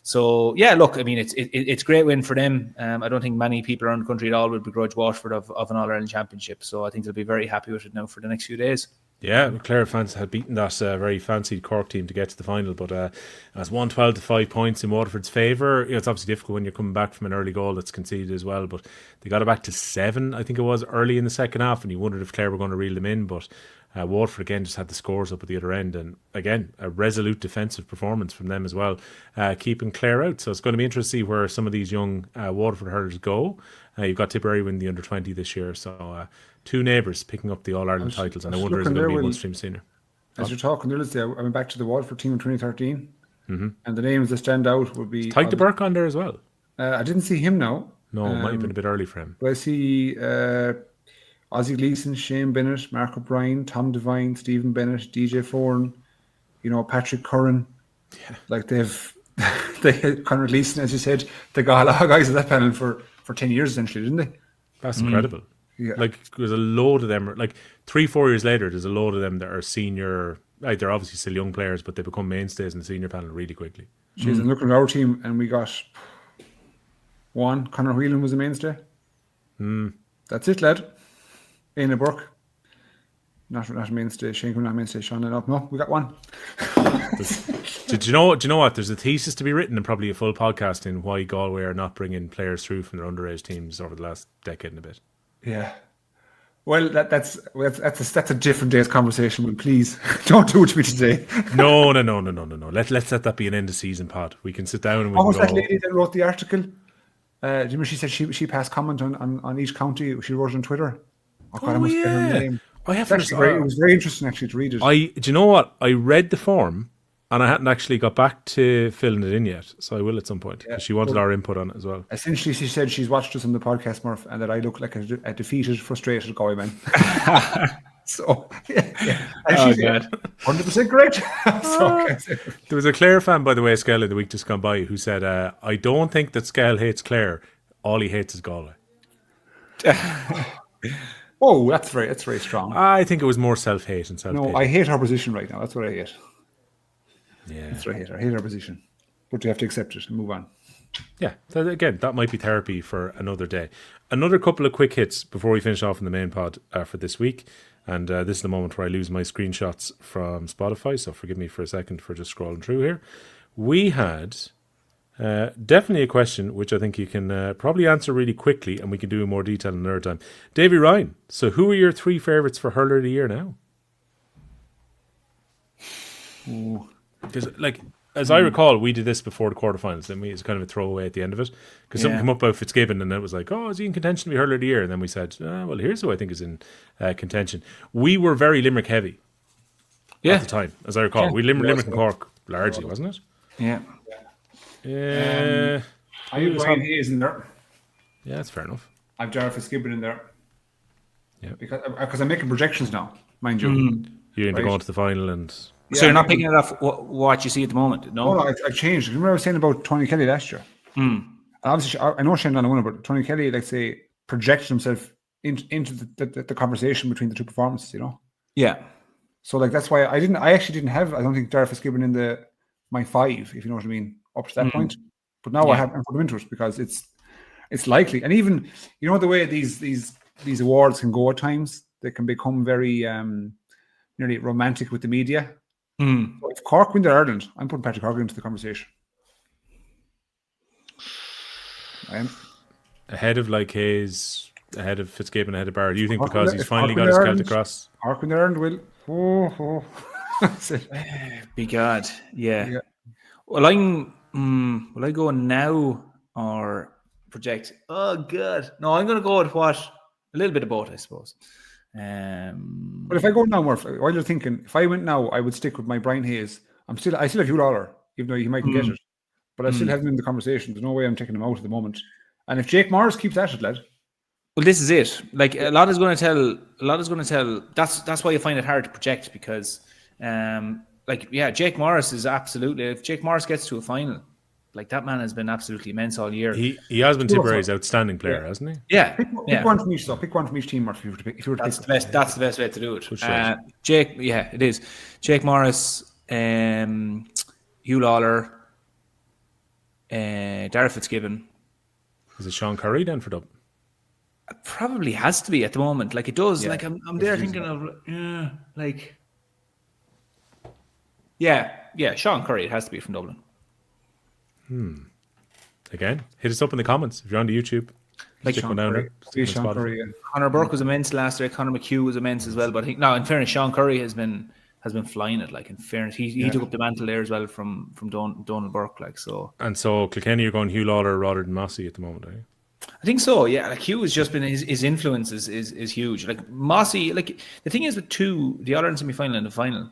So yeah, look, I mean, it's a great win for them. I don't think many people around the country at all would begrudge Waterford of an All-Ireland Championship. So I think they'll be very happy with it now for the next few days. Yeah, Clare fans had beaten that very fancied Cork team to get to the final, but it's 112 to 5 points in Waterford's favour. It's obviously difficult when you're coming back from an early goal that's conceded as well, but they got it back to 7, I think it was, early in the second half, and you wondered if Clare were going to reel them in, but Waterford again just had the scores up at the other end, and again a resolute defensive performance from them as well, keeping Clare out. So it's going to be interesting to see where some of these young Waterford hurlers go. You've got Tipperary win the under-20 this year, so 2 neighbours picking up the All-Ireland titles, and I wonder is it going to be one stream senior. As you're talking there, I went back to the Waterford team in 2013, and the names that stand out would be Tyke de Burke on there as well. I didn't see him now. No, it might have been a bit early for him. But I see Ozzie Gleeson, Shane Bennett, Mark O'Brien, Tom Devine, Stephen Bennett, DJ Foran, Patrick Curran. Yeah. Like they had Conor Gleeson, as you said, they got a lot of guys at that panel for 10 years essentially, didn't they? That's incredible. Yeah. Like there's a load of them, like 3-4 years later, there's a load of them that are senior. Like they're obviously still young players, but they become mainstays in the senior panel really quickly. Jeez, and looking at our team, and we got one. Conor Whelan was a mainstay. That's it, lad. Aina Burke. Not a mainstay. Shane Coon, not mainstay. Sean, no, we got one. Do you know what? There's a thesis to be written and probably a full podcast in why Galway are not bringing players through from their underage teams over the last decade and a bit. Yeah. Well, that's a different day's conversation. But please don't do it to me today. No. Let's let that be an end of season pod. We can sit down and we What was can that lady that wrote the article? Do you remember she said she passed comment on each county? She wrote it on Twitter. Oh, God, I must get her name. It was very interesting actually to read it. Do you know what? I read the form and I hadn't actually got back to filling it in yet, so I will at some point because she wanted our input on it as well. Essentially, she said she's watched us on the podcast, Murph, and that I look like a defeated, frustrated Galway man. So, yeah. And she's 100% correct. There was a Clare fan, by the way, Skehill, in the week just gone by, who said, I don't think that Skehill hates Clare. All he hates is Galway. Oh, that's very strong. I think it was more self-hate and self-hate. No, I hate our position right now. That's what I hate. Yeah, that's what I hate. I hate our position. But you have to accept it and move on. Yeah, that might be therapy for another day. Another couple of quick hits before we finish off in the main pod for this week. And this is the moment where I lose my screenshots from Spotify, so forgive me for a second for just scrolling through here. We had definitely a question which I think you can probably answer really quickly, and we can do in more detail another time. Davy Ryan, so who are your 3 favourites for Hurler of the Year now? Because, as I recall, we did this before the quarterfinals, and it's kind of a throwaway at the end of it. Because something came up about Fitzgibbon, and it was like, is he in contention to be Hurler of the Year? And then we said, well, here's who I think is in contention. We were very Limerick heavy at the time, as I recall. We Limerick and Cork largely, wasn't it? Yeah. I have Ryan Hayes in there. Yeah, that's fair enough. I have Jarrett Fitzgibbon in there. Yeah. Because I'm making projections now, mind you. You're into going to the final and... So you're not picking it off what you see at the moment? No, I've changed. Remember I was saying about Tony Kelly last year? Obviously, I know Shane Donnelly won, but Tony Kelly, let's say, projected himself into the conversation between the 2 performances, Yeah. So that's why I actually didn't have, I don't think Jarrett Fitzgibbon in my 5, if you know what I mean, up to that point. But now I have put him into it because it's likely. And even, the way these awards can go at times, they can become very nearly romantic with the media. So if Cork win their Ireland, I'm putting Patrick Horgan into the conversation. I am. Ahead of Hayes, ahead of Fitzgibbon, ahead of Barrett. Do you think because he's finally got his Celtic cross? Cork win their Ireland will. Be God. Yeah. Well, will I go now or project? Oh, God. No, I'm going to go with a little bit of both, I suppose. But if I go now, Murph, while you're thinking, if I went now, I would stick with my Brian Hayes. I still have Hugh Lawler, even though he mightn't get it. But I still have him in the conversation. There's no way I'm taking him out at the moment. And if Jake Morris keeps at it, lad. Well, this is it. A lot is going to tell. That's why you find it hard to project because, Jake Morris is absolutely. If Jake Morris gets to a final, that man has been absolutely immense all year. He has been Tipperary's outstanding player, hasn't he? Yeah. Pick one from each, though. Pick one from each team, Murph, if you were to that's pick the best. That's the best way to do it. Jake, it is. Jake Morris, Hugh Lawler. Darragh Fitzgibbon. Is it Sean Curry then for Dublin? Probably has to be at the moment. Like it does. Yeah, like I'm there thinking of Sean Curry. It has to be from Dublin. Again, hit us up in the comments if you're on the YouTube. Like Stick one down there. Stick one Sean Spotify. Curry, yeah. Connor Burke was immense last year. Connor McHugh was immense as well. But I think in fairness, Sean Curry has been flying it. Like in fairness, he took up the mantle there as well from Donald Burke. Like so. And so Kilkenny, you're going Hugh Lawler rather than Massey at the moment, are you? I think so, yeah. Like Hugh has just been his influence is huge. Like Mossy, like the thing is with the All-Ireland semi-final and the final,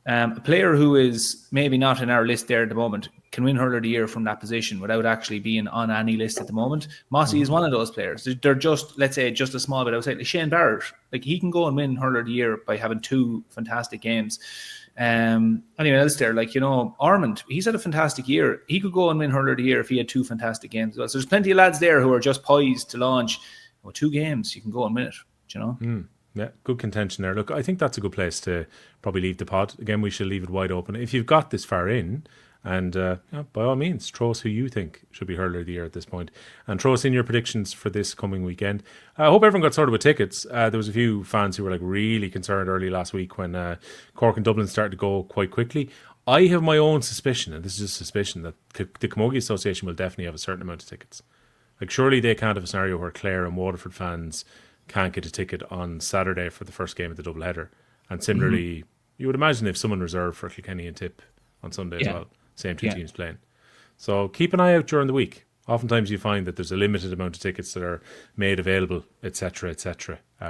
a player who is maybe not in our list there at the moment can win Hurler of the Year from that position without actually being on any list at the moment. Mossy is one of those players. They're just, let's say, just a small bit outside. Like Shane Barrett, like he can go and win Hurler of the Year by having 2 fantastic games. Anyone else there, like, Ormond, he's had a fantastic year. He could go and win Hurler of the Year if he had 2 fantastic games as well. So there's plenty of lads there who are just poised to launch. Well, 2 games, you can go and win it, Yeah, good contention there. Look, I think that's a good place to probably leave the pod. Again, we should leave it wide open. If you've got this far in, and by all means, throw us who you think should be Hurler of the Year at this point. And throw us in your predictions for this coming weekend. I hope everyone got sorted with tickets. There was a few fans who were like really concerned early last week when Cork and Dublin started to go quite quickly. I have my own suspicion, and this is just a suspicion, that the Camogie Association will definitely have a certain amount of tickets. Like surely they can't have a scenario where Clare and Waterford fans can't get a ticket on Saturday for the first game of the doubleheader. And similarly, you would imagine if someone reserved for Kilkenny and Tip on Sunday as well, same 2 teams playing. So keep an eye out during the week. Oftentimes you find that there's a limited amount of tickets that are made available, etc.,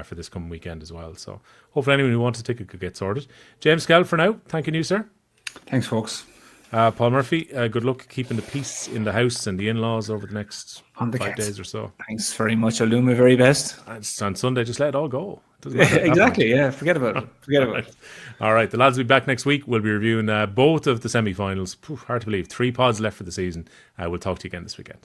for this coming weekend as well. So hopefully anyone who wants a ticket could get sorted. James Skehill for now. Thanking you, sir. Thanks, folks. Paul Murphy, good luck keeping the peace in the house and the in-laws over the next 5 days or so. Thanks very much. I'll do my very best. It's on Sunday, just let it all go. It doesn't matter exactly, yeah. Forget about it. All right, the lads will be back next week. We'll be reviewing both of the semi-finals. Hard to believe. 3 pods left for the season. We'll talk to you again this weekend.